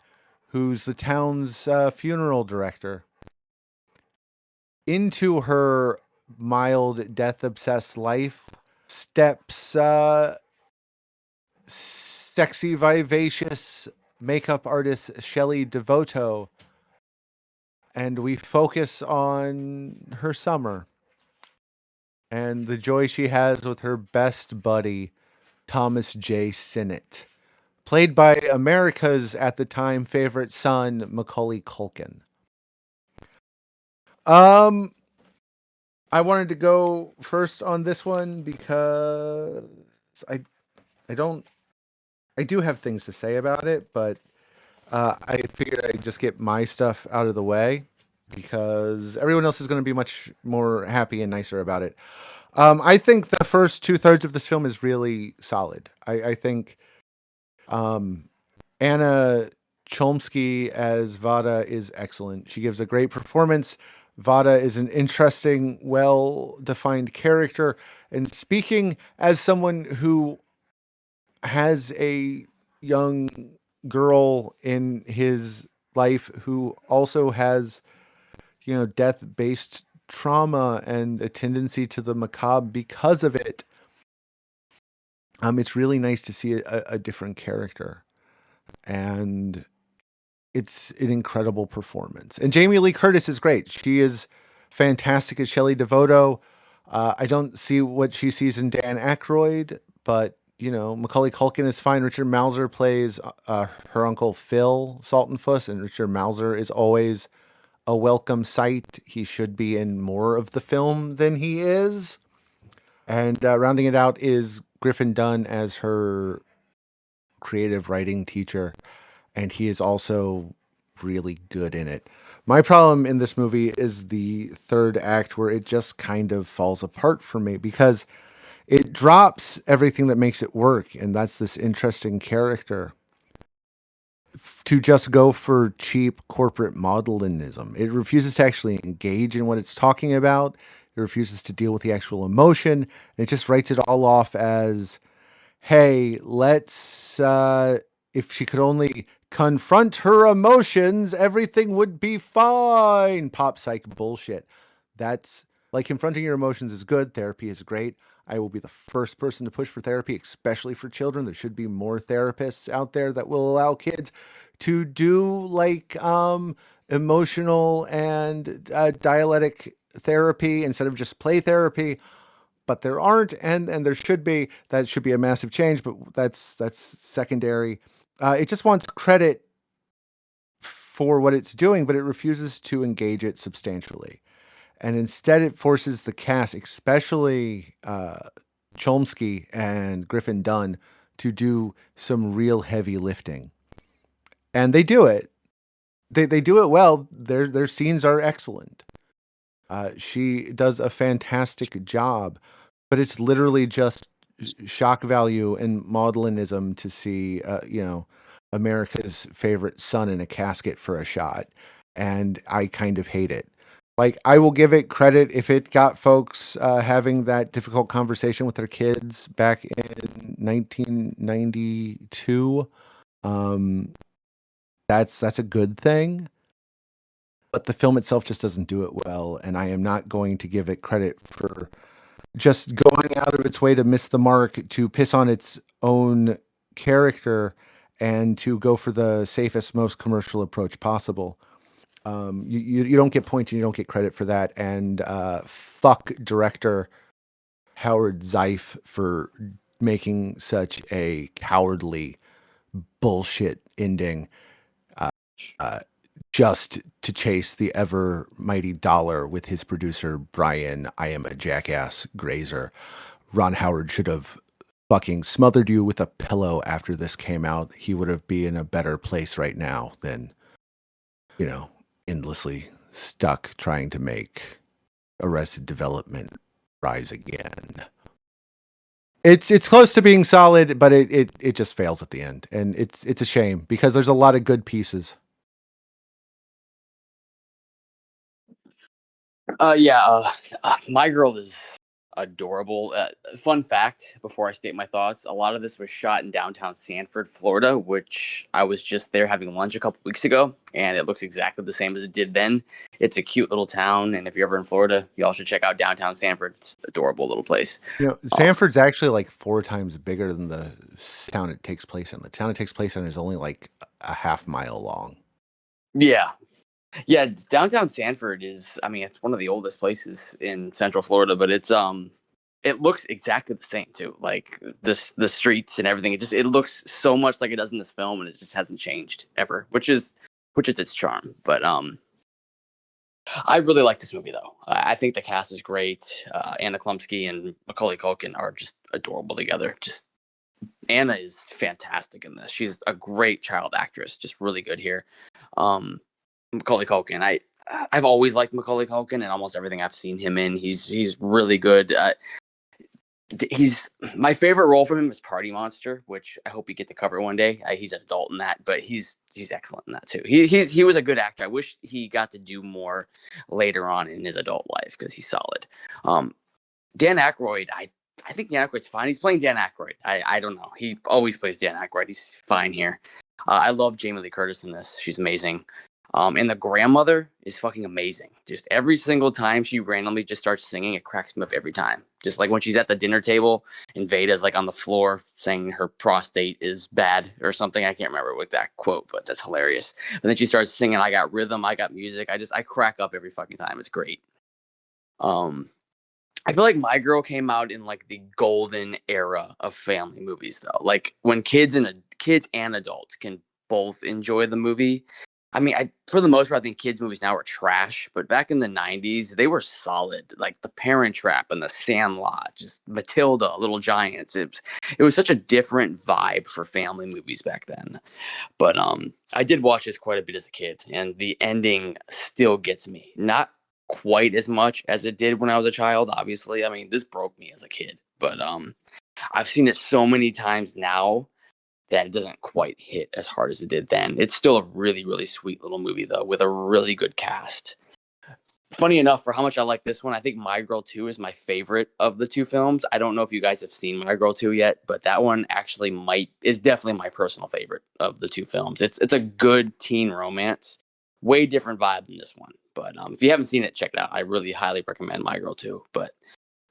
who's the town's funeral director. Into her mild, death-obsessed life steps sexy, vivacious makeup artist Shelley Devoto, and we focus on her summer and the joy she has with her best buddy, Thomas J. Sinnott, played by America's at the time favorite son, Macaulay Culkin. Um, I wanted to go first on this one because I I don't I do have things to say about it, but I figured I'd just get my stuff out of the way because everyone else is going to be much more happy and nicer about it. I think the first two thirds of this film is really solid. I think um, Anna Chlumsky as Vada is excellent. She gives a great performance. Vada is an interesting, well-defined character. And speaking as someone who has a young girl in his life who also has, death-based trauma and a tendency to the macabre because of it, it's really nice to see a different character. And it's an incredible performance. And Jamie Lee Curtis is great. She is fantastic as Shelley Devoto. I don't see what she sees in Dan Aykroyd, but Macaulay Culkin is fine. Richard Mauser plays her uncle Phil Sultenfuss, and Richard Mauser is always a welcome sight. He should be in more of the film than he is. And rounding it out is Griffin Dunn as her creative writing teacher, and he is also really good in it. My problem in this movie is the third act, where it just kind of falls apart for me because it drops everything that makes it work, and that's this interesting character, to just go for cheap corporate modelism. It refuses to actually engage in what it's talking about. It refuses to deal with the actual emotion. And it just writes it all off as, hey, let's, if she could only confront her emotions, everything would be fine. Pop psych bullshit. That's like, confronting your emotions is good. Therapy is great. I will be the first person to push for therapy, especially for children. There should be more therapists out there that will allow kids to do like emotional and dialectic therapy instead of just play therapy. But there aren't, and there should be. That should be a massive change, but that's secondary. It just wants credit for what it's doing, but it refuses to engage it substantially. And instead it forces the cast, especially Chlumsky and Griffin Dunn, to do some real heavy lifting. And they do it. They do it well. Their scenes are excellent. She does a fantastic job, but it's literally just shock value and modelism to see, America's favorite son in a casket for a shot. And I kind of hate it. Like, I will give it credit if it got folks having that difficult conversation with their kids back in 1992. Um, that's a good thing. But the film itself just doesn't do it well, and I am not going to give it credit for just going out of its way to miss the mark, to piss on its own character, and to go for the safest, most commercial approach possible. You don't get points and you don't get credit for that. And fuck director Howard Zeif for making such a cowardly bullshit ending, uh, just to chase the ever mighty dollar with his producer Brian I am a jackass Grazer. Ron Howard should have fucking smothered you with a pillow after this came out. He would have been in a better place right now than, endlessly stuck trying to make Arrested Development rise again. It's close to being solid, but it just fails at the end, and it's a shame because there's a lot of good pieces. My Girl is adorable. Fun fact before I state my thoughts, a lot of this was shot in downtown Sanford, Florida, which I was just there having lunch a couple weeks ago, and it looks exactly the same as it did then. It's a cute little town, and if you're ever in Florida, you all should check out downtown Sanford. It's an adorable little place. Sanford's actually like 4 times bigger than the town it takes place in. The town it takes place in is only like a half mile long. Yeah. Yeah, downtown Sanford is, I mean, it's one of the oldest places in Central Florida, but it looks exactly the same too. Like the streets and everything. It looks so much like it does in this film, and it just hasn't changed ever, which is its charm. But I really like this movie though. I think the cast is great. Anna Chlumsky and Macaulay Culkin are just adorable together. Just Anna is fantastic in this. She's a great child actress, just really good here. Macaulay Culkin. I've always liked Macaulay Culkin and almost everything I've seen him in. He's really good. He's my favorite role from him is Party Monster, which I hope you get to cover one day. He's an adult in that, but he's excellent in that too. He was a good actor. I wish he got to do more later on in his adult life because he's solid. Dan Aykroyd, I think Dan Aykroyd's fine. He's playing Dan Aykroyd. I don't know. He always plays Dan Aykroyd. He's fine here. I love Jamie Lee Curtis in this. She's amazing. And the grandmother is fucking amazing. Just every single time she randomly just starts singing, it cracks me up every time. Just like when she's at the dinner table and Vada's like on the floor saying her prostate is bad or something. I can't remember what that quote, but that's hilarious. And then she starts singing, I got rhythm, I got music. I crack up every fucking time. It's great. I feel like My Girl came out in like the golden era of family movies, though. Like when kids and adults can both enjoy the movie. I mean, for the most part, I think kids' movies now are trash, but back in the '90s, they were solid. Like The Parent Trap and The Sandlot, just Matilda, Little Giants. It was such a different vibe for family movies back then. But I did watch this quite a bit as a kid, and the ending still gets me. Not quite as much as it did when I was a child, obviously. I mean, this broke me as a kid, but I've seen it so many times now that it doesn't quite hit as hard as it did then. It's still a really, really sweet little movie, though, with a really good cast. Funny enough, for how much I like this one, I think My Girl 2 is my favorite of the two films. I don't know if you guys have seen My Girl 2 yet, but that one actually is definitely my personal favorite of the two films. It's a good teen romance. Way different vibe than this one. But if you haven't seen it, check it out. I really highly recommend My Girl 2. But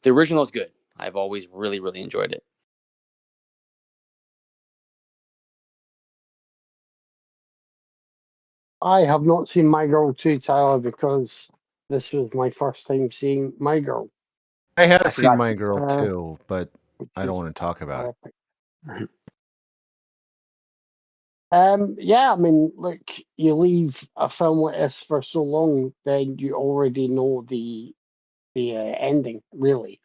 the original is good. I've always really, really enjoyed it. I have not seen My Girl 2, Tyler, because this was my first time seeing My Girl. I have I seen forgot. My Girl Uh, too, but which I don't is want to talk about it. perfect. Yeah, I mean, look, you leave a film like this for so long, then you already know the ending, really,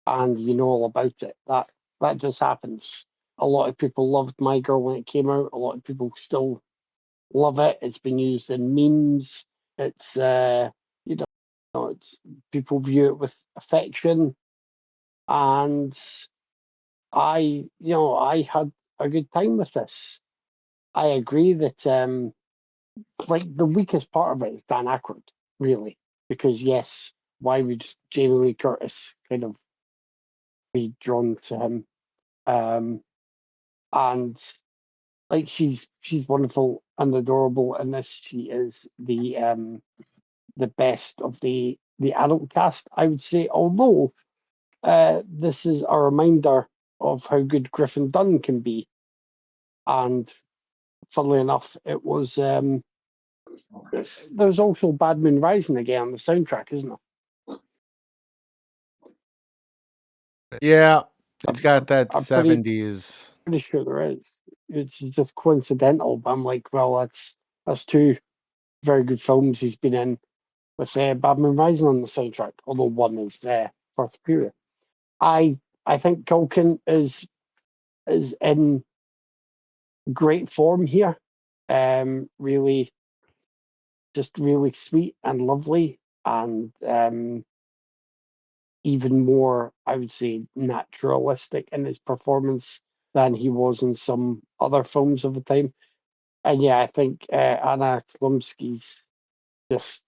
and you know all about it. That just happens. A lot of people loved My Girl when it came out. A lot of people still love it. It's been used in memes. It's you know, it's people view it with affection, and I had a good time with this. I agree that like the weakest part of it is Dan Aykroyd, really, because yes, why would Jamie Lee Curtis kind of be drawn to him? And like she's wonderful and adorable in this. She is the best of the adult cast, I would say. Although this is a reminder of how good Griffin Dunn can be, and funnily enough, it was there's also Bad Moon Rising again on the soundtrack, isn't there? Yeah, it's got that I'm pretty 70s. sure there is. It's just coincidental, but I'm like, well, that's two very good films he's been in with Bad Moon Rising on the soundtrack. Although one is for Superior. I think Culkin is in great form here. Really, just really sweet and lovely, and even more, I would say, naturalistic in his performance than he was in some other films of the time. And yeah, I think Anna Chlumsky's just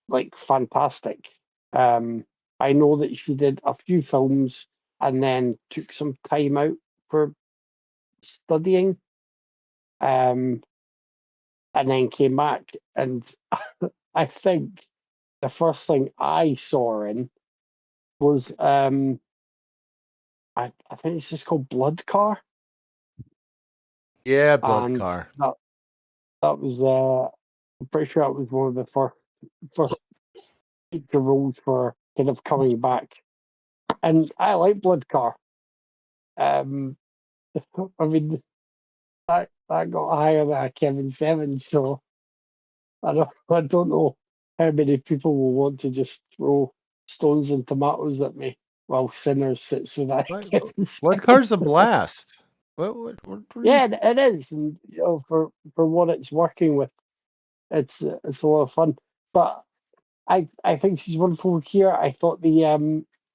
like fantastic. I know that she did a few films and then took some time out for studying, and then came back. And I think the first thing I saw her in was I think it's just called Blood Car, Yeah, Blood and Car. that was I'm pretty sure that was one of the first feature roles for kind of coming back. And I like Blood Car. Um, I mean that got higher than a Kevin Seven, so I don't know how many people will want to just throw stones and tomatoes at me while Sinners sits with that What? Kevin Blood Seven. Car's a blast. What are you? Yeah, it is, and for what it's working with, it's a lot of fun. But I think she's wonderful here. I thought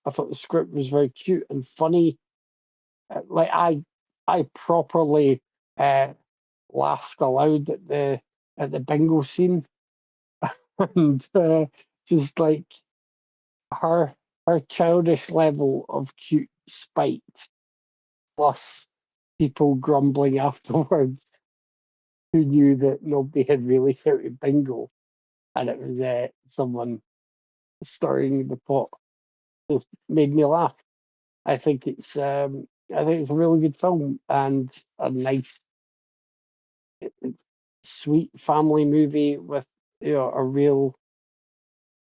I thought the script was very cute and funny. Like I properly laughed aloud at the bingo scene, and just like her her childish level of cute spite, plus people grumbling afterwards who knew that nobody had really shouted bingo, and it was someone stirring the pot. Just made me laugh. I think it's a really good film and a nice, it's sweet family movie with a real,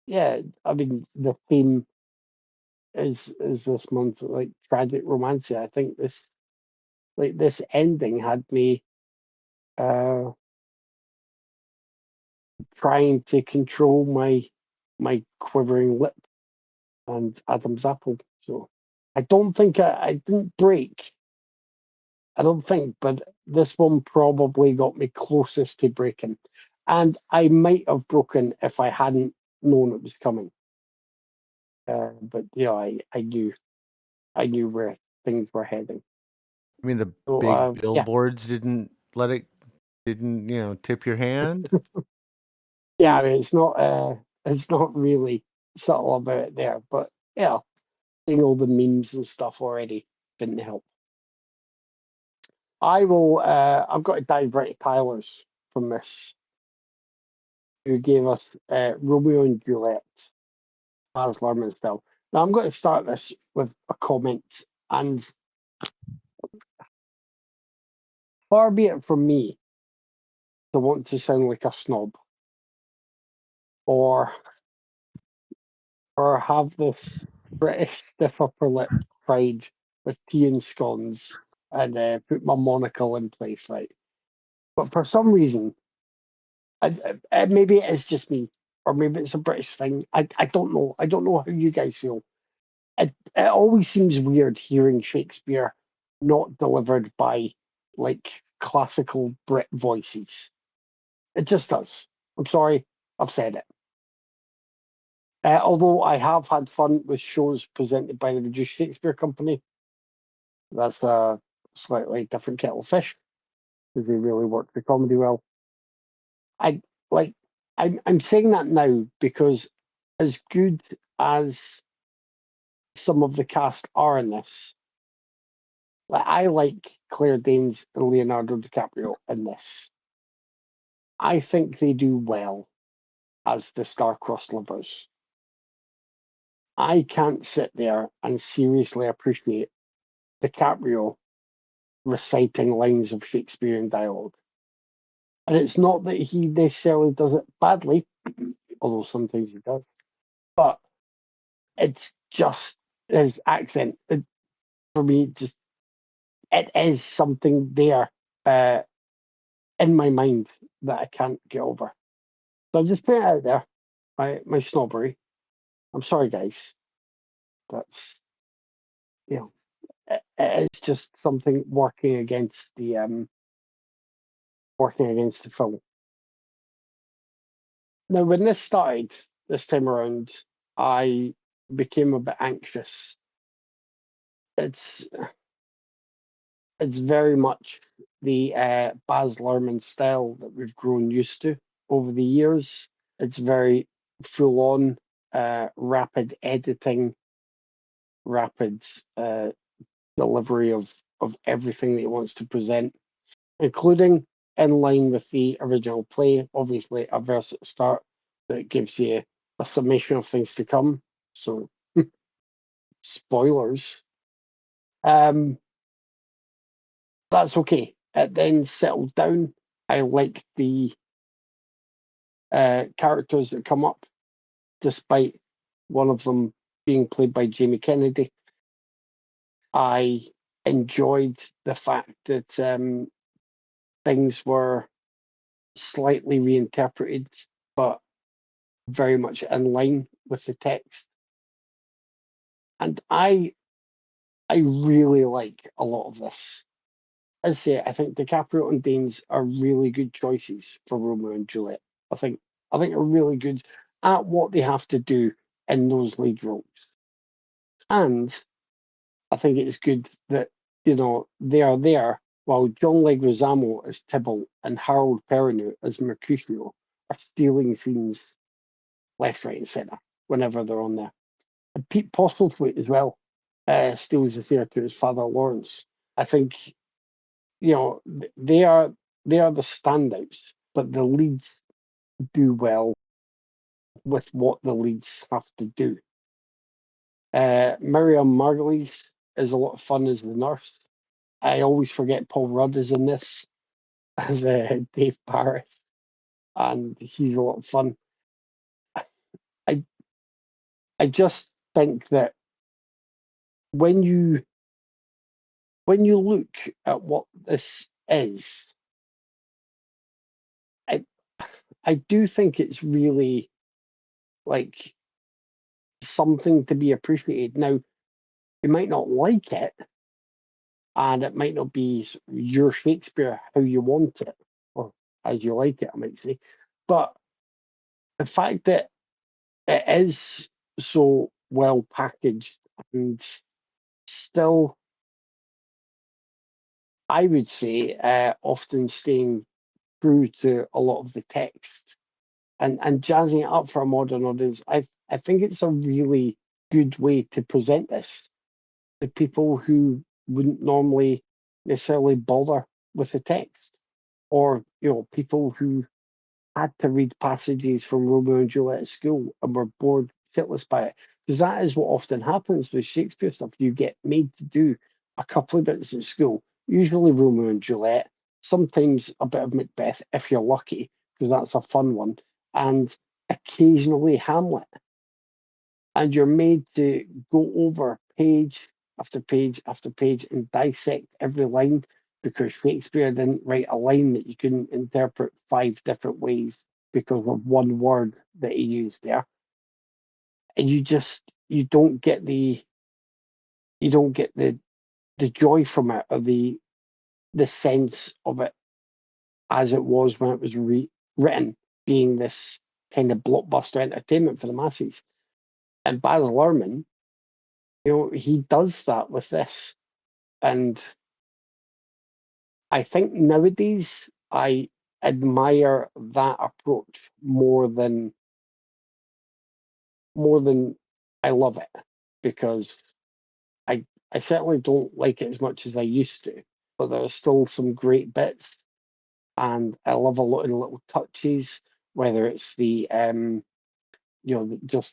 yeah. I mean, the theme is this month like tragic romance. I think this ending had me uh trying to control my quivering lip and Adam's apple. So I don't think I didn't break. I don't think, but this one probably got me closest to breaking. And I might have broken if I hadn't known it was coming. But yeah, I knew where things were heading. I mean, the So big yeah, billboards didn't tip your hand. yeah. I mean, it's not really subtle about it there, but yeah, seeing all the memes and stuff already didn't help. I will. I've got to dive right to Tyler's from this, who gave us Romeo and Juliet, Baz Luhrmann style. Now I'm going to start this with a comment, and far be it from me to want to sound like a snob or have this British stiff upper lip pride with tea and scones and put my monocle in place, right? But for some reason, maybe it is just me, or maybe it's a British thing. I don't know. I don't know how you guys feel. It always seems weird hearing Shakespeare not delivered by like classical Brit voices. It just does. I'm sorry, I've said it. Although I have had fun with shows presented by the Reduced Shakespeare Company, that's a slightly different kettle of fish because they really work the comedy well. I like. I'm saying that now because as good as some of the cast are in this, like I like Claire Danes and Leonardo DiCaprio in this. I think they do well as the star-crossed lovers. I can't sit there and seriously appreciate DiCaprio reciting lines of Shakespearean dialogue. And it's not that he necessarily does it badly, although sometimes he does, but it's just his accent. For me, just it is something there in my mind that I can't get over. So I'm just putting it out there, my snobbery. I'm sorry, guys. That's you know, it is just something working against the film. Now, when this started this time around, I became a bit anxious. It's it's very much the Baz Luhrmann style that we've grown used to over the years. It's very full on, rapid editing, rapid delivery of everything that he wants to present, including in line with the original play. Obviously, a verse at the start that gives you a summation of things to come. So, spoilers. Um, that's okay. It then settled down. I like the characters that come up, despite one of them being played by Jamie Kennedy. I enjoyed the fact that things were slightly reinterpreted, but very much in line with the text. And I really like a lot of this. As I say, I think DiCaprio and Danes are really good choices for Romeo and Juliet. I think are really good at what they have to do in those lead roles. And I think it's good that, they are there while John Leguizamo as Tybalt and Harold Perrineau as Mercutio are stealing scenes left, right, and centre whenever they're on there. And Pete Postlethwaite as well steals the theatre as Father Lawrence. I think, they are the standouts, but the leads do well with what the leads have to do. Miriam Margolyes is a lot of fun as the nurse. I always forget Paul Rudd is in this as Dave Paris, and he's a lot of fun. I I just think that when you look at what this is, I I do think it's really like something to be appreciated. Now, you might not like it, and it might not be your Shakespeare how you want it, or as you like it, I might say. But the fact that it is so well packaged and still, I would say, often staying true to a lot of the text and jazzing it up for a modern audience, I think it's a really good way to present this to people who wouldn't normally necessarily bother with the text, or people who had to read passages from Romeo and Juliet at school and were bored shitless by it. Because that is what often happens with Shakespeare stuff. You get made to do a couple of bits at school, usually Romeo and Juliet, sometimes a bit of Macbeth if you're lucky, because that's a fun one, and occasionally Hamlet. And you're made to go over page after page after page and dissect every line because Shakespeare didn't write a line that you couldn't interpret 5 different ways because of one word that he used there. And you don't get the joy from it, or the sense of it as it was when it was written, being this kind of blockbuster entertainment for the masses. And Baz Luhrmann, he does that with this. And I think nowadays I admire that approach more than I love it, because I certainly don't like it as much as I used to, but there are still some great bits, and I love a lot of little touches, whether it's just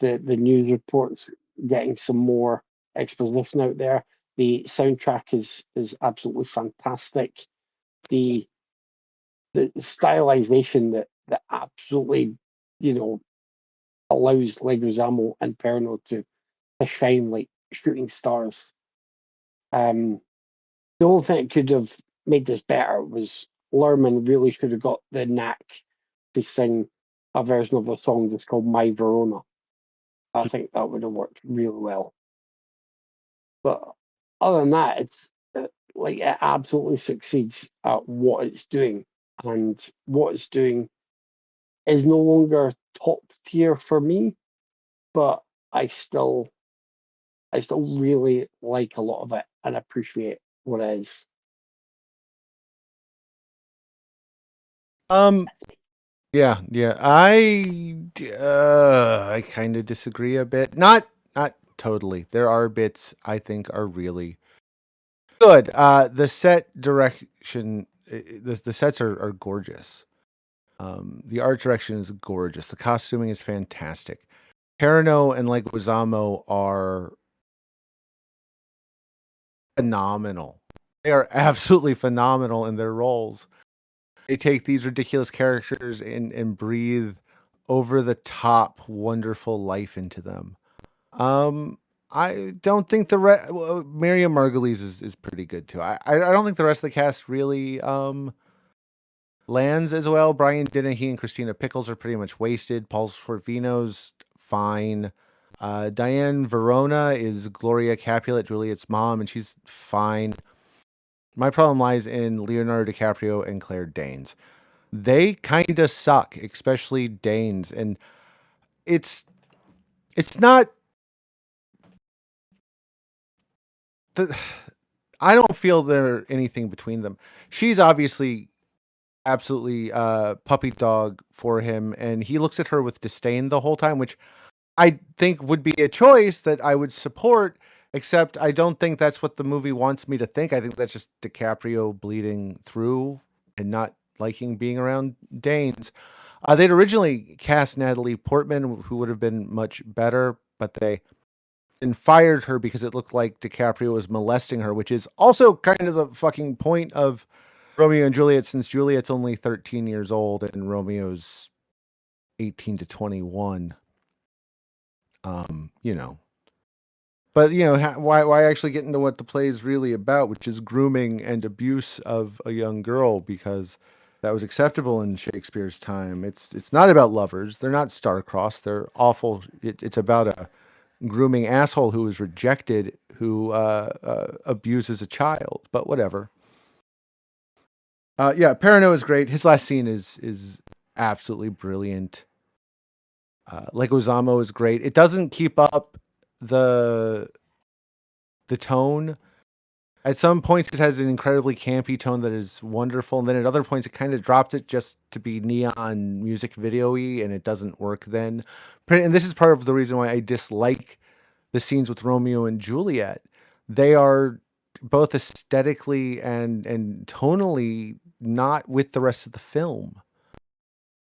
the news reports getting some more exposition out there. The soundtrack is absolutely fantastic. The stylization that absolutely, allows Leguizamo and Perno to shine like shooting stars. The only thing that could have made this better was Lerman really should have got the knack to sing a version of a song that's called My Verona. I think that would have worked really well. But other than that, it's like it absolutely succeeds at what it's doing, and what it's doing is no longer top tier for me, but I still really like a lot of it and appreciate what it is. Um, yeah. I kind of disagree a bit. Not totally. There are bits I think are really good. The set direction, the sets are gorgeous. The art direction is gorgeous. The costuming is fantastic. Perino and Leguizamo are phenomenal. They are absolutely phenomenal in their roles. They take these ridiculous characters and breathe over the top wonderful life into them. I don't think Miriam Margolyes is pretty good too. I don't think the rest of the cast really lands as well. Brian Dennehy and Christina Pickles are pretty much wasted. Paul Sorvino's fine. Diane Verona is Gloria Capulet, Juliet's mom, and she's fine. My problem lies in Leonardo DiCaprio and Claire Danes. They kind of suck, especially Danes, and it's not I don't feel there anything between them. She's obviously absolutely puppy dog for him, and he looks at her with disdain the whole time, which I think would be a choice that I would support, except I don't think that's what the movie wants me to think. I think that's just DiCaprio bleeding through and not liking being around Danes. They'd originally cast Natalie Portman, who would have been much better, but they then fired her because it looked like DiCaprio was molesting her, which is also kind of the fucking point of Romeo and Juliet, since Juliet's only 13 years old and Romeo's 18 to 21. You know, but you know, why actually get into what the play is really about, which is grooming and abuse of a young girl, because that was acceptable in Shakespeare's time. It's not about lovers. They're not star-crossed. They're awful. It's about a grooming asshole who was rejected, who abuses a child. But whatever. Yeah, Perrineau is great. His last scene is absolutely brilliant. Leguizamo is great. It doesn't keep up the tone. At some points, it has an incredibly campy tone that is wonderful, and then at other points, it kind of drops it just to be neon music video-y, and it doesn't work then. And this is part of the reason why I dislike the scenes with Romeo and Juliet. They are both aesthetically and tonally not with the rest of the film.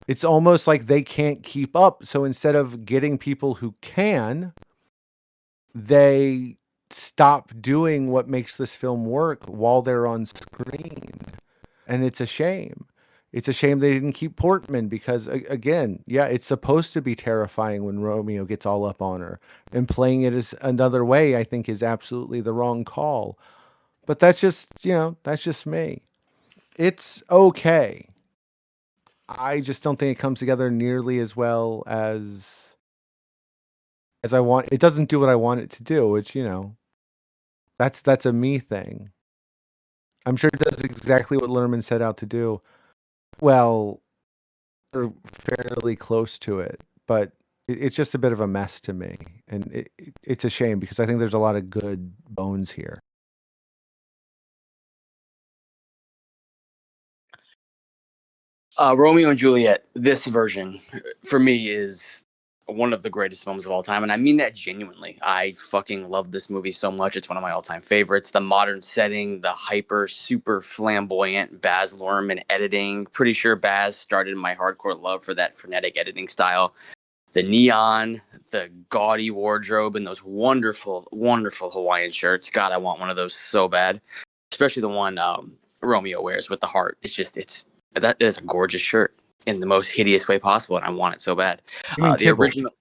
It's almost like they can't keep up. So instead of getting people who can, they stop doing what makes this film work while they're on screen. And it's a shame. It's a shame they didn't keep Portman because, again, yeah, it's supposed to be terrifying when Romeo gets all up on her. And playing it as another way, I think, is absolutely the wrong call. But that's just, that's just me. It's okay. I just don't think it comes together nearly as well as I want. It doesn't do what I want it to do, which, that's a me thing. I'm sure it does exactly what Lerman set out to do. Well, they're fairly close to it, but it's just a bit of a mess to me. And it's a shame because I think there's a lot of good bones here. Romeo and Juliet, this version for me is one of the greatest films of all time, and I mean that genuinely. I fucking love this movie so much. It's one of my all-time favorites. The modern setting, the hyper super flamboyant Baz Luhrmann editing. Pretty sure Baz started my hardcore love for that frenetic editing style. The neon, the gaudy wardrobe, and those wonderful, wonderful Hawaiian shirts. God, I want one of those so bad. Especially the one Romeo wears with the heart. That is a gorgeous shirt in the most hideous way possible, and I want it so bad. You mean The Tybalt? original.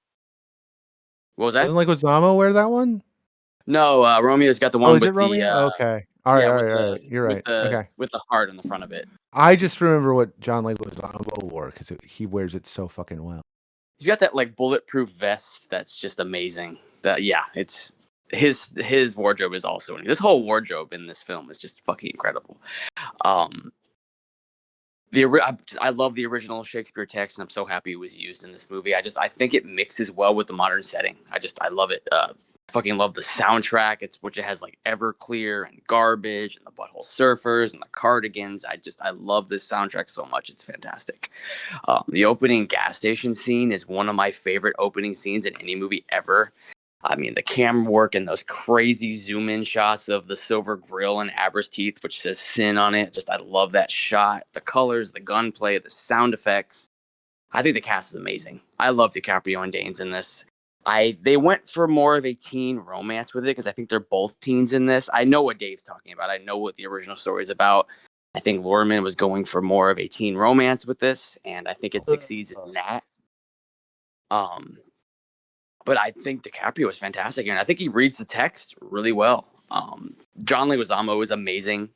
What was that? Doesn't Leguizamo wear that one? No, Romeo's got the Oh, one is it with the Romeo? Okay. All right, yeah, all with right, all the right. You're right. Okay. with the heart on the front of it. I just remember what John Leguizamo wore because he wears it so fucking well. He's got that like bulletproof vest that's just amazing. It's his wardrobe is also this whole wardrobe in this film is just fucking incredible. I love the original Shakespeare text, and I'm so happy it was used in this movie. I think it mixes well with the modern setting. I love it. I fucking love the soundtrack. Which it has like Everclear and Garbage and the Butthole Surfers and the Cardigans. I love this soundtrack so much. It's fantastic. The opening gas station scene is one of my favorite opening scenes in any movie ever. I mean, the camera work and those crazy zoom in shots of the silver grill and Abra's teeth, which says sin on it. I love that shot. The colors, the gunplay, the sound effects. I think the cast is amazing. I love DiCaprio and Danes in this. They went for more of a teen romance with it because I think they're both teens in this. I know what Dave's talking about. I know what the original story is about. I think Luhrmann was going for more of a teen romance with this, and I think it succeeds in that. But I think DiCaprio is fantastic, and I think he reads the text really well. John Leguizamo is amazing.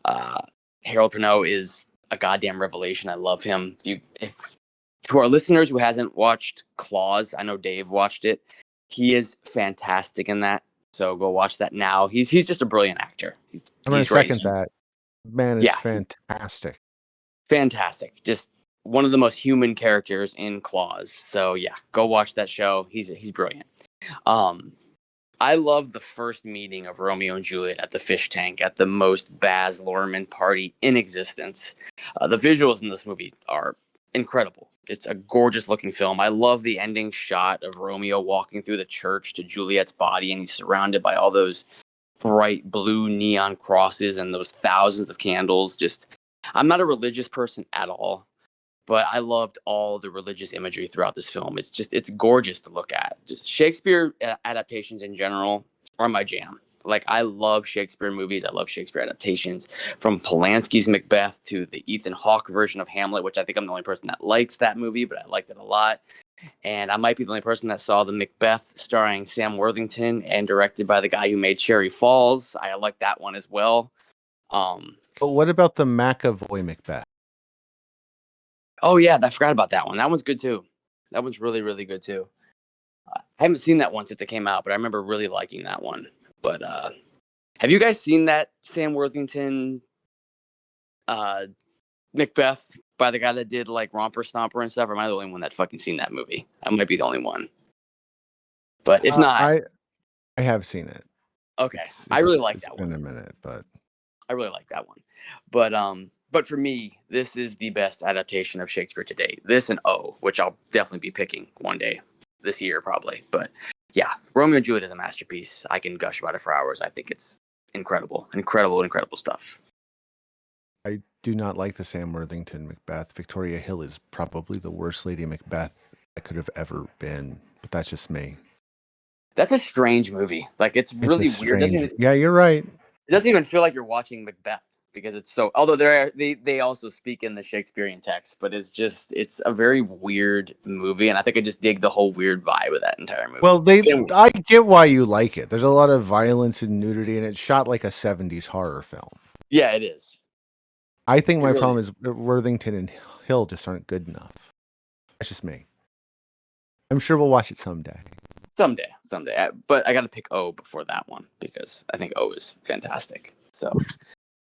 Harold Perrineau is a goddamn revelation. I love him. If to our listeners who hasn't watched Claws, I know Dave watched it. He is fantastic in that. So go watch that now. He's just a brilliant actor. I'm going to second that. Man is fantastic. Fantastic. Just one of the most human characters in Claws. So yeah, go watch that show. He's brilliant. I love the first meeting of Romeo and Juliet at the fish tank at the most Baz Luhrmann party in existence. The visuals in this movie are incredible. It's a gorgeous looking film. I love the ending shot of Romeo walking through the church to Juliet's body, and he's surrounded by all those bright blue neon crosses and those thousands of candles. Just, I'm not a religious person at all, but I loved all the religious imagery throughout this film. It's gorgeous to look at. Just Shakespeare adaptations in general are my jam. Like, I love Shakespeare movies. I love Shakespeare adaptations, from Polanski's Macbeth to the Ethan Hawke version of Hamlet, which I think I'm the only person that likes that movie, but I liked it a lot. And I might be the only person that saw the Macbeth starring Sam Worthington and directed by the guy who made Cherry Falls. I like that one as well. But what about the McAvoy Macbeth? Oh yeah, I forgot about that one. That one's good too. That one's really, really good too. I haven't seen that one since it came out, but I remember really liking that one. But have you guys seen that Sam Worthington Macbeth by the guy that did like Romper Stomper and stuff? Or am I the only one that's fucking seen that movie? I might be the only one. But if not, I have seen it. okay. I really like that It's been one. a minute, but I really like that one. But for me, this is the best adaptation of Shakespeare to date. This and O, which I'll definitely be picking one day this year, probably. But yeah, Romeo and Juliet is a masterpiece. I can gush about it for hours. I think it's incredible, incredible, incredible stuff. I do not like the Sam Worthington Macbeth. Victoria Hill is probably the worst Lady Macbeth that could have ever been, but that's just me. That's a strange movie. Like, it's really weird. Yeah, you're right. It doesn't even feel like you're watching Macbeth because it's so. Although they also speak in the Shakespearean text, but it's a very weird movie, and I think I just dig the whole weird vibe of that entire movie. Well, I get why you like it. There's a lot of violence and nudity, and it's shot like a 70s horror film. Yeah, it is. I think my problem is Worthington and Hill just aren't good enough. That's just me. I'm sure we'll watch it someday. Someday. But I got to pick O before that one because I think O is fantastic. So,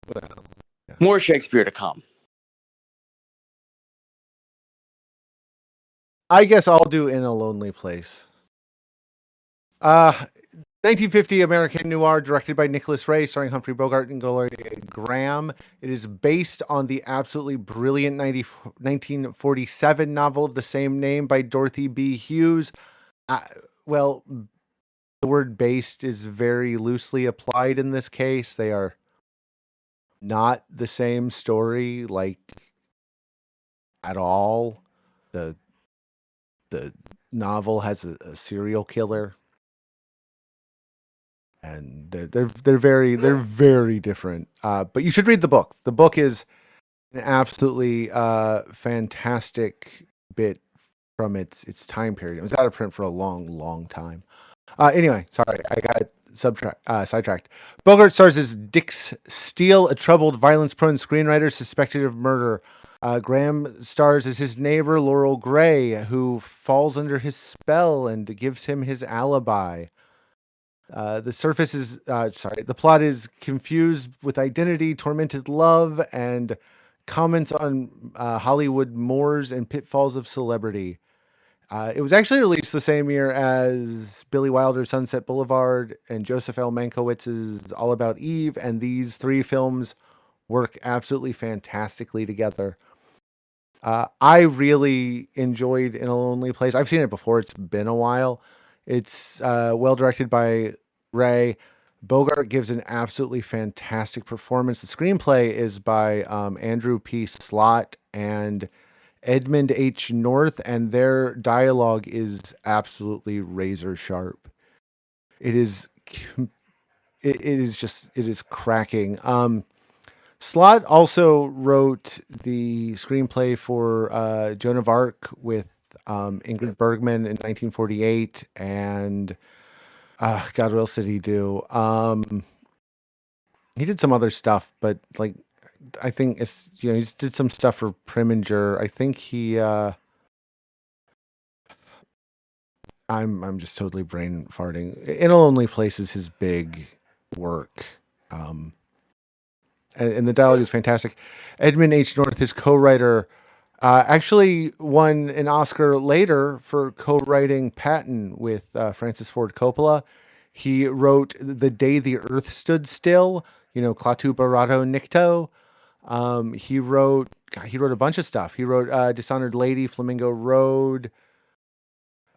Well, yeah. More Shakespeare to come. I guess I'll do In a Lonely Place. 1950 American noir directed by Nicholas Ray, starring Humphrey Bogart and Gloria Graham. It is based on the absolutely brilliant 1947 novel of the same name by Dorothy B. Hughes. Well, the word based is very loosely applied in this case. They are not the same story, like, at all. The novel has a serial killer, and they're very different. But you should read the book. The book is an absolutely fantastic bit from its time period. It was out of print for a long time. Anyway, sorry, I got sidetracked. Bogart stars as Dix Steele, a troubled, violence-prone screenwriter suspected of murder. Graham stars as his neighbor, Laurel Gray, who falls under his spell and gives him his alibi. The plot is confused with identity, tormented love, and comments on Hollywood mores and pitfalls of celebrity. It was actually released the same year as Billy Wilder's Sunset Boulevard and Joseph L. Mankiewicz's All About Eve, and these three films work absolutely fantastically together. I really enjoyed In a Lonely Place. I've seen it before. It's been a while. It's well directed by Ray. Bogart gives an absolutely fantastic performance. The screenplay is by Andrew P. Slott and Edmund H. North, and their dialogue is absolutely razor sharp. It is cracking. Slott also wrote the screenplay for Joan of Arc with Ingrid Bergman in 1948, and God, what else did he do? He did some other stuff, but like, I think it's, he just did some stuff for Preminger. I think he I'm just totally brain farting. In a Lonely Place is his big work. And the dialogue is fantastic. Edmund H. North, his co-writer, actually won an Oscar later for co-writing Patton with Francis Ford Coppola. He wrote The Day the Earth Stood Still, Klaatu Barado Nikto. He wrote a bunch of stuff. He wrote Dishonored Lady, Flamingo Road,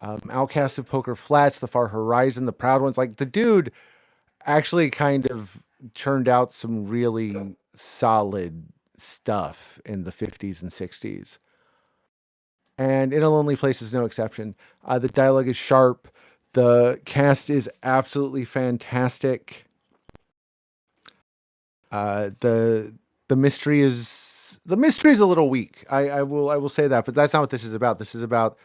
Outcast of Poker Flats, The Far Horizon, The Proud Ones. Like, the dude actually kind of churned out some really solid stuff in the 50s and 60s. And In a Lonely Place is no exception. The dialogue is sharp. The cast is absolutely fantastic. The mystery is a little weak. I will say that, but that's not what this is about. This is about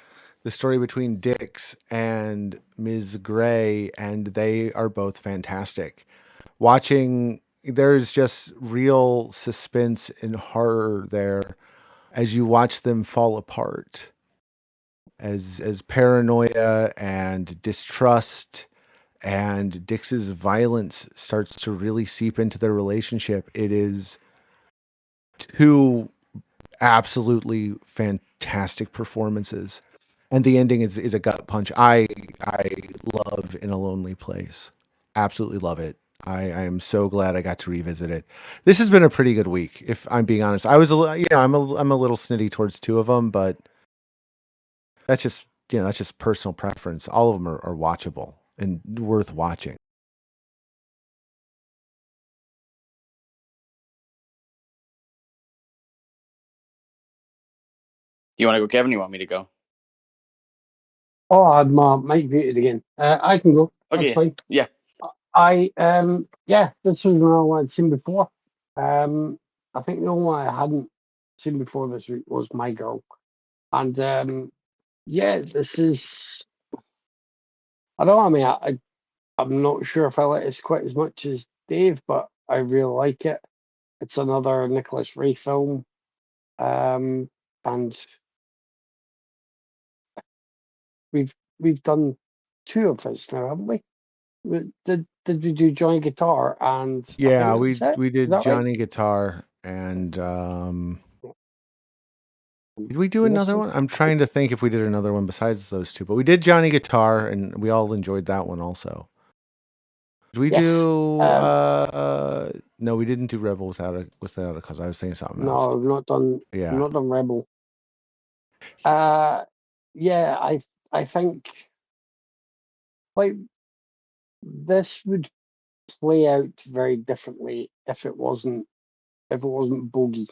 the story between Dix and Ms. Gray, and they are both fantastic. There's just real suspense and horror there as you watch them fall apart. As paranoia and distrust and Dix's violence starts to really seep into their relationship, it is two absolutely fantastic performances. And the ending is a gut punch. I love In a Lonely Place. Absolutely love it. I am so glad I got to revisit it. This has been a pretty good week, if I'm being honest. I was I'm a little snitty towards two of them, but that's just personal preference. All of them are watchable and worth watching. You want to go, Kevin? You want me to go? Oh, I had my mic muted again. I can go. That's Okay. fine. Yeah. Yeah, this was another one I'd seen before. I think the only one I hadn't seen before this week was My Girl. And yeah, this is, I don't know, I mean, I'm not sure if I like this quite as much as Dave, but I really like it. It's another Nicholas Ray film. And we've done two of his now, haven't we? Did we do Johnny Guitar and I Yeah, think that's it? we Is did that right? Johnny Guitar and did we do I'm another missing. one? I'm trying to think if we did another one besides those two, but we did Johnny Guitar and we all enjoyed that one also. Did we Yes. do no, we didn't do Rebel without a cause. I was thinking something else. No, I've not done. I've Yeah. not done Rebel. Uh, yeah, I think like this would play out very differently if it wasn't Bogey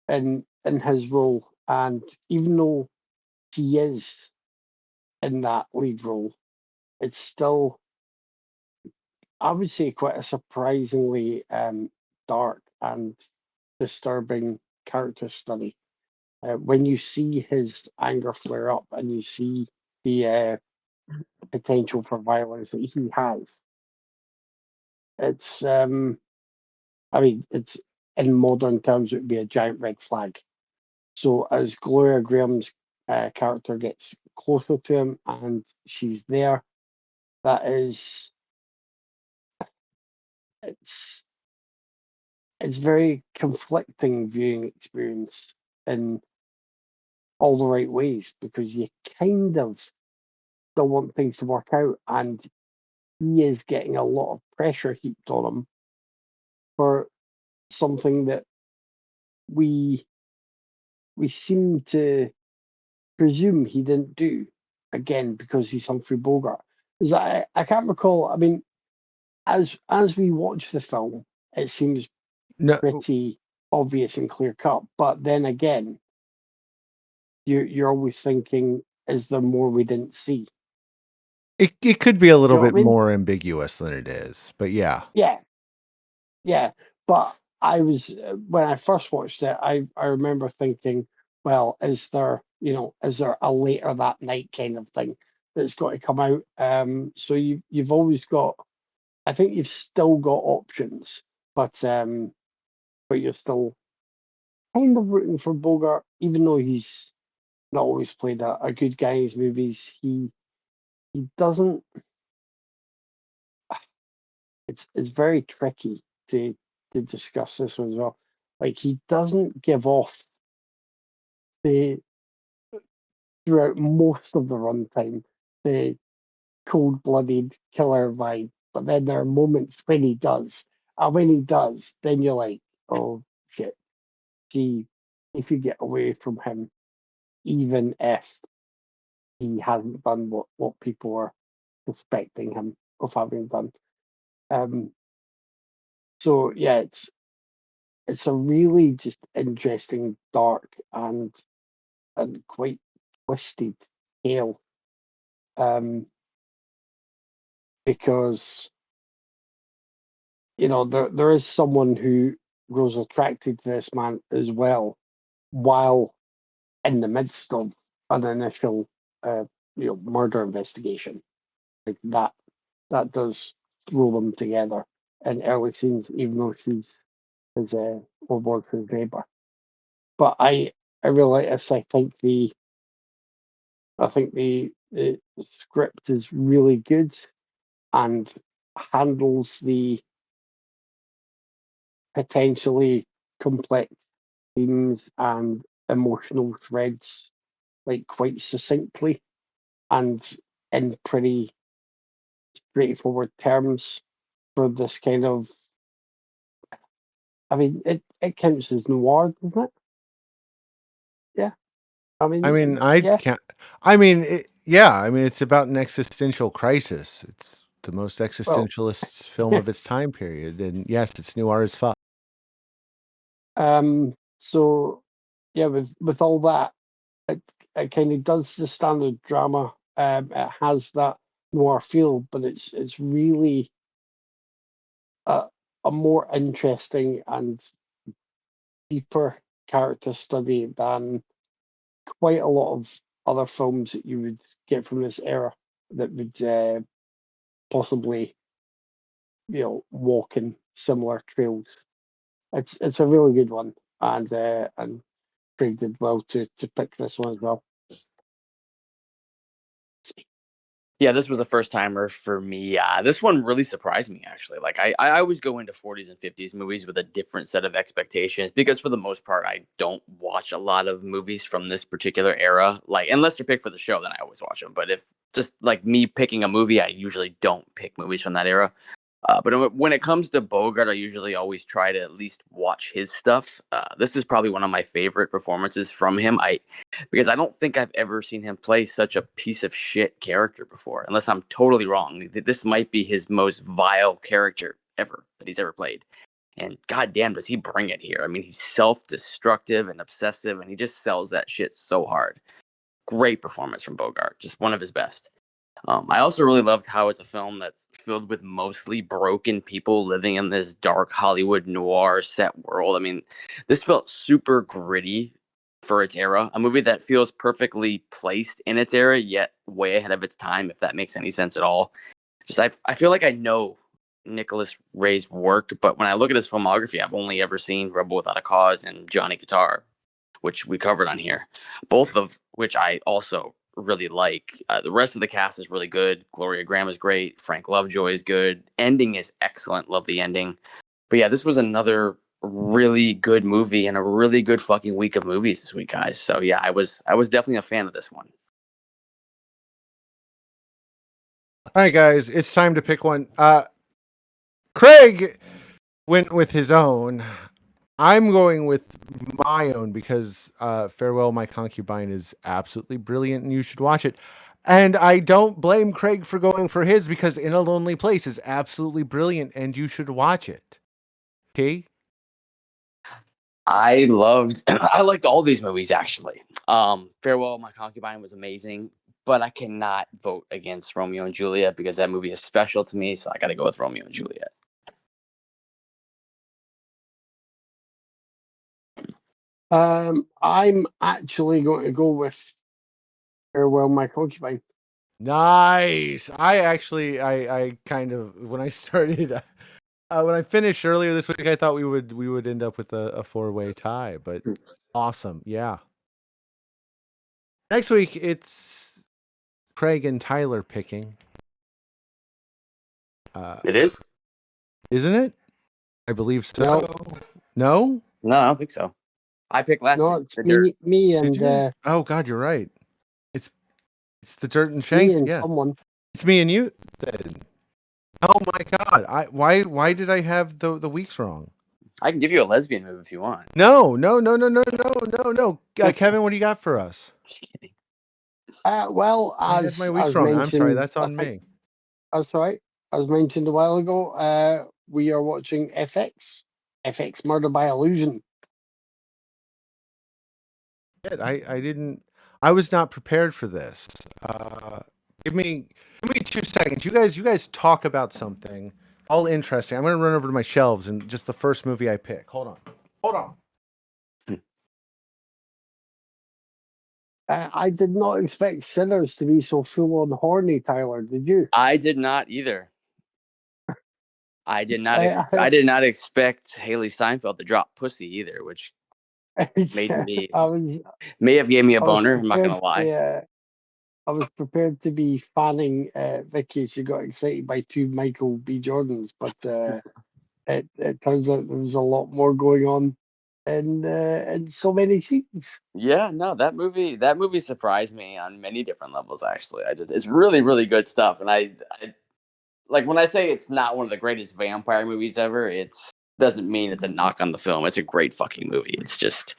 in his role, and even though he is in that lead role, it's still, I would say, quite a surprisingly dark and disturbing character study. When you see his anger flare up and you see the potential for violence that he has, it's I mean, it's in modern terms, it would be a giant red flag. So as Gloria Graham's character gets closer to him and she's there, that is, it's it's very conflicting viewing experience in all the right ways because you kind of don't want things to work out, and he is getting a lot of pressure heaped on him for something that we we seem to presume he didn't do, again because he's Humphrey Bogart. 'Cause I can't recall. I mean, as we watch the film, it seems No, pretty obvious and clear cut. But then again, you're always thinking, is there more we didn't see? it could be a Do little you know what bit I mean? more ambiguous than it is, but yeah. Yeah, yeah. But I was when I first watched it, I remember thinking, well, is there a later that night kind of thing that's got to come out? So you've always got, I think you've still got options, but you're still kind of rooting for Bogart, even though he's not always played a good guy in his movies. He doesn't. It's very tricky to discuss this one as well. Like he doesn't give off the throughout most of the runtime the cold-blooded killer vibe, but then there are moments when he does. And when he does, then you're like, oh shit, gee, if you get away from him, even if he hasn't done what people are suspecting him of having done. So yeah, it's a really just interesting, dark and quite twisted tale. Because there is someone who grows attracted to this man as well, while in the midst of an initial murder investigation. Like that does throw them together in early scenes, even though she's his or was his neighbor. But I really like this. I think the script is really good and handles the potentially complex themes and emotional threads like quite succinctly and in pretty straightforward terms for this kind of. I mean, it counts as noir, doesn't it? Yeah. I mean, I Yeah. can't. I mean, yeah. I mean, it's about an existential crisis. It's the most Well, existentialist film of its time period, and yes, it's noir as fuck. so yeah, with all that, it kind of does the standard drama. It has that noir feel, but it's really a, a more interesting and deeper character study than quite a lot of other films that you would get from this era that would possibly walk in similar trails. It's a really good one, and Craig did well to pick this one as well. Yeah, this was a first timer for me. This one really surprised me, actually. Like, I always go into 40s and 50s movies with a different set of expectations because, for the most part, I don't watch a lot of movies from this particular era. Like, unless they're picked for the show, then I always watch them. But if just like me picking a movie, I usually don't pick movies from that era. But when it comes to Bogart, I usually always try to at least watch his stuff. This is probably one of my favorite performances from him. Because I don't think I've ever seen him play such a piece of shit character before, unless I'm totally wrong. This might be his most vile character ever that he's ever played. And goddamn, does he bring it here? I mean, he's self-destructive and obsessive, and he just sells that shit so hard. Great performance from Bogart, just one of his best. I also really loved how it's a film that's filled with mostly broken people living in this dark Hollywood noir set world. I mean, this felt super gritty for its era. A movie that feels perfectly placed in its era, yet way ahead of its time, if that makes any sense at all. I feel like I know Nicholas Ray's work, but when I look at his filmography, I've only ever seen Rebel Without a Cause and Johnny Guitar, which we covered on here, both of which I also really like. The rest of the cast is really good. Gloria Graham is great. Frank Lovejoy is good. Ending is excellent. Love the ending. But yeah, this was another really good movie and a really good fucking week of movies this week, guys. So yeah, I was definitely a fan of this one. All right, guys, it's time to pick one. Craig went with his own. I'm going with my own because Farewell, My Concubine is absolutely brilliant and you should watch it. And I don't blame Craig for going for his because In a Lonely Place is absolutely brilliant and you should watch it. Okay? I liked all these movies actually. Farewell, My Concubine was amazing, but I cannot vote against Romeo and Juliet because that movie is special to me, so I got to go with Romeo and Juliet. I'm actually going to go with Farewell, My Concubine. Nice. I kind of when I started when I finished earlier this week, I thought we would end up with a four-way tie, but awesome. Yeah. Next week it's Craig and Tyler picking. It is? Isn't it? I believe so. No. No? No, I don't think so. I picked last No, week. it's The Dirt. me Did and you? Oh God, you're right. It's the Dirt and me Shanks. and Yeah. someone. It's me and you then. Oh my god! Why did I have the weeks wrong? I can give you a lesbian movie if you want. No. Kevin, what do you got for us? Just kidding. Well, I had my weeks as wrong. I'm sorry. mentioned, That's on me. that's right. As mentioned a while ago, we are watching FX Murder by Illusion. I didn't. I was not prepared for this. Give me 2 seconds. You guys talk about something all interesting. I'm gonna run over to my shelves and just the first movie I pick. Hold on. I did not expect Sinners to be so full on horny, Tyler. Did you? I did not either. I did not. I, I did not expect Haley Steinfeld to drop pussy either, which made me I was may have gave me a I was boner. I'm not prepared gonna lie. to I was prepared to be fanning Vicky. She got excited by two Michael B. Jordans, but it turns out there was a lot more going on in so many scenes. Yeah, no, that movie surprised me on many different levels. Actually, it's really really good stuff. And I like when I say it's not one of the greatest vampire movies ever. It's doesn't mean it's a knock on the film. It's a great fucking movie. It's just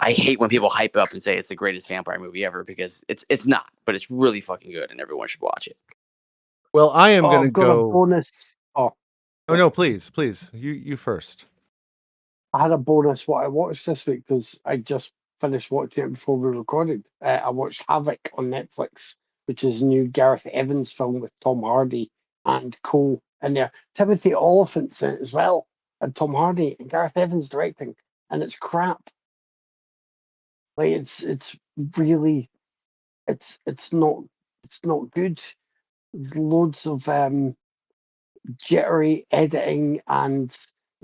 I hate when people hype up and say it's the greatest vampire movie ever because it's not, but it's really fucking good and everyone should watch it. Well, I am Oh, gonna I've got a go. bonus. Oh, Oh no, please. You first. I had a bonus what I watched this week because I just finished watching it before we recorded. I watched Havoc on Netflix, which is a new Gareth Evans film with Tom Hardy and Cole in there. Timothy Olyphant's in it as well, and Tom Hardy and Gareth Evans directing, and it's crap. Like it's really it's not good. There's loads of jittery editing and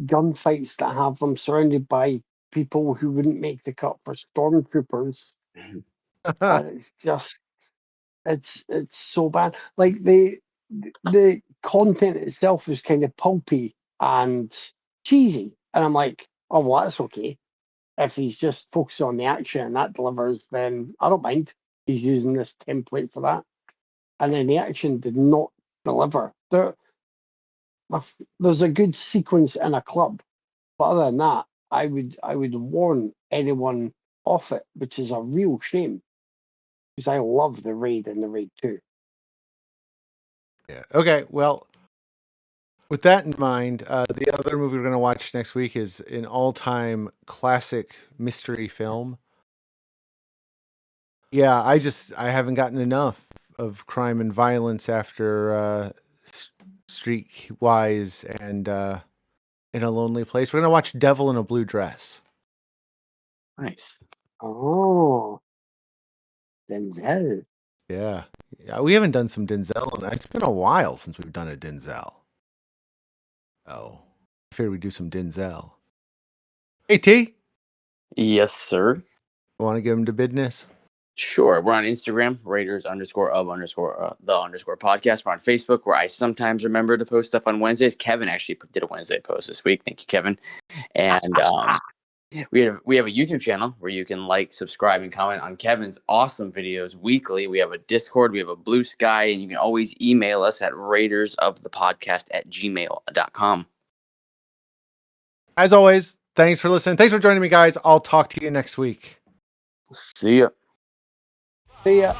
gunfights that have them surrounded by people who wouldn't make the cut for stormtroopers, and it's just it's so bad. Like the content itself is kind of pulpy and cheesy, and I'm like, oh well, that's okay. If he's just focused on the action and that delivers, then I don't mind. He's using this template for that, and then the action did not deliver. There's a good sequence in a club, but other than that, I would warn anyone off it, which is a real shame because I love the Raid and the Raid 2. Yeah. Okay. Well, with that in mind, the other movie we're going to watch next week is an all-time classic mystery film. Yeah, I haven't gotten enough of crime and violence after Streetwise and In a Lonely Place. We're going to watch Devil in a Blue Dress. Nice. Oh, Denzel. Yeah. We haven't done some Denzel, and it's been a while since we've done a Denzel. Oh, I figured we'd do some Denzel. Hey, T, Yes, sir. want to give him to business? Sure. We're on Instagram, Raiders_of_the_podcast. We're on Facebook, where I sometimes remember to post stuff on Wednesdays. Kevin actually did a Wednesday post this week. Thank you, Kevin. And we have a YouTube channel where you can like, subscribe, and comment on Kevin's awesome videos weekly. We have a Discord, we have a Blue Sky, and you can always email us at raidersofthepodcast@gmail.com. As always, thanks for listening. Thanks for joining me, guys. I'll talk to you next week. See ya. See ya.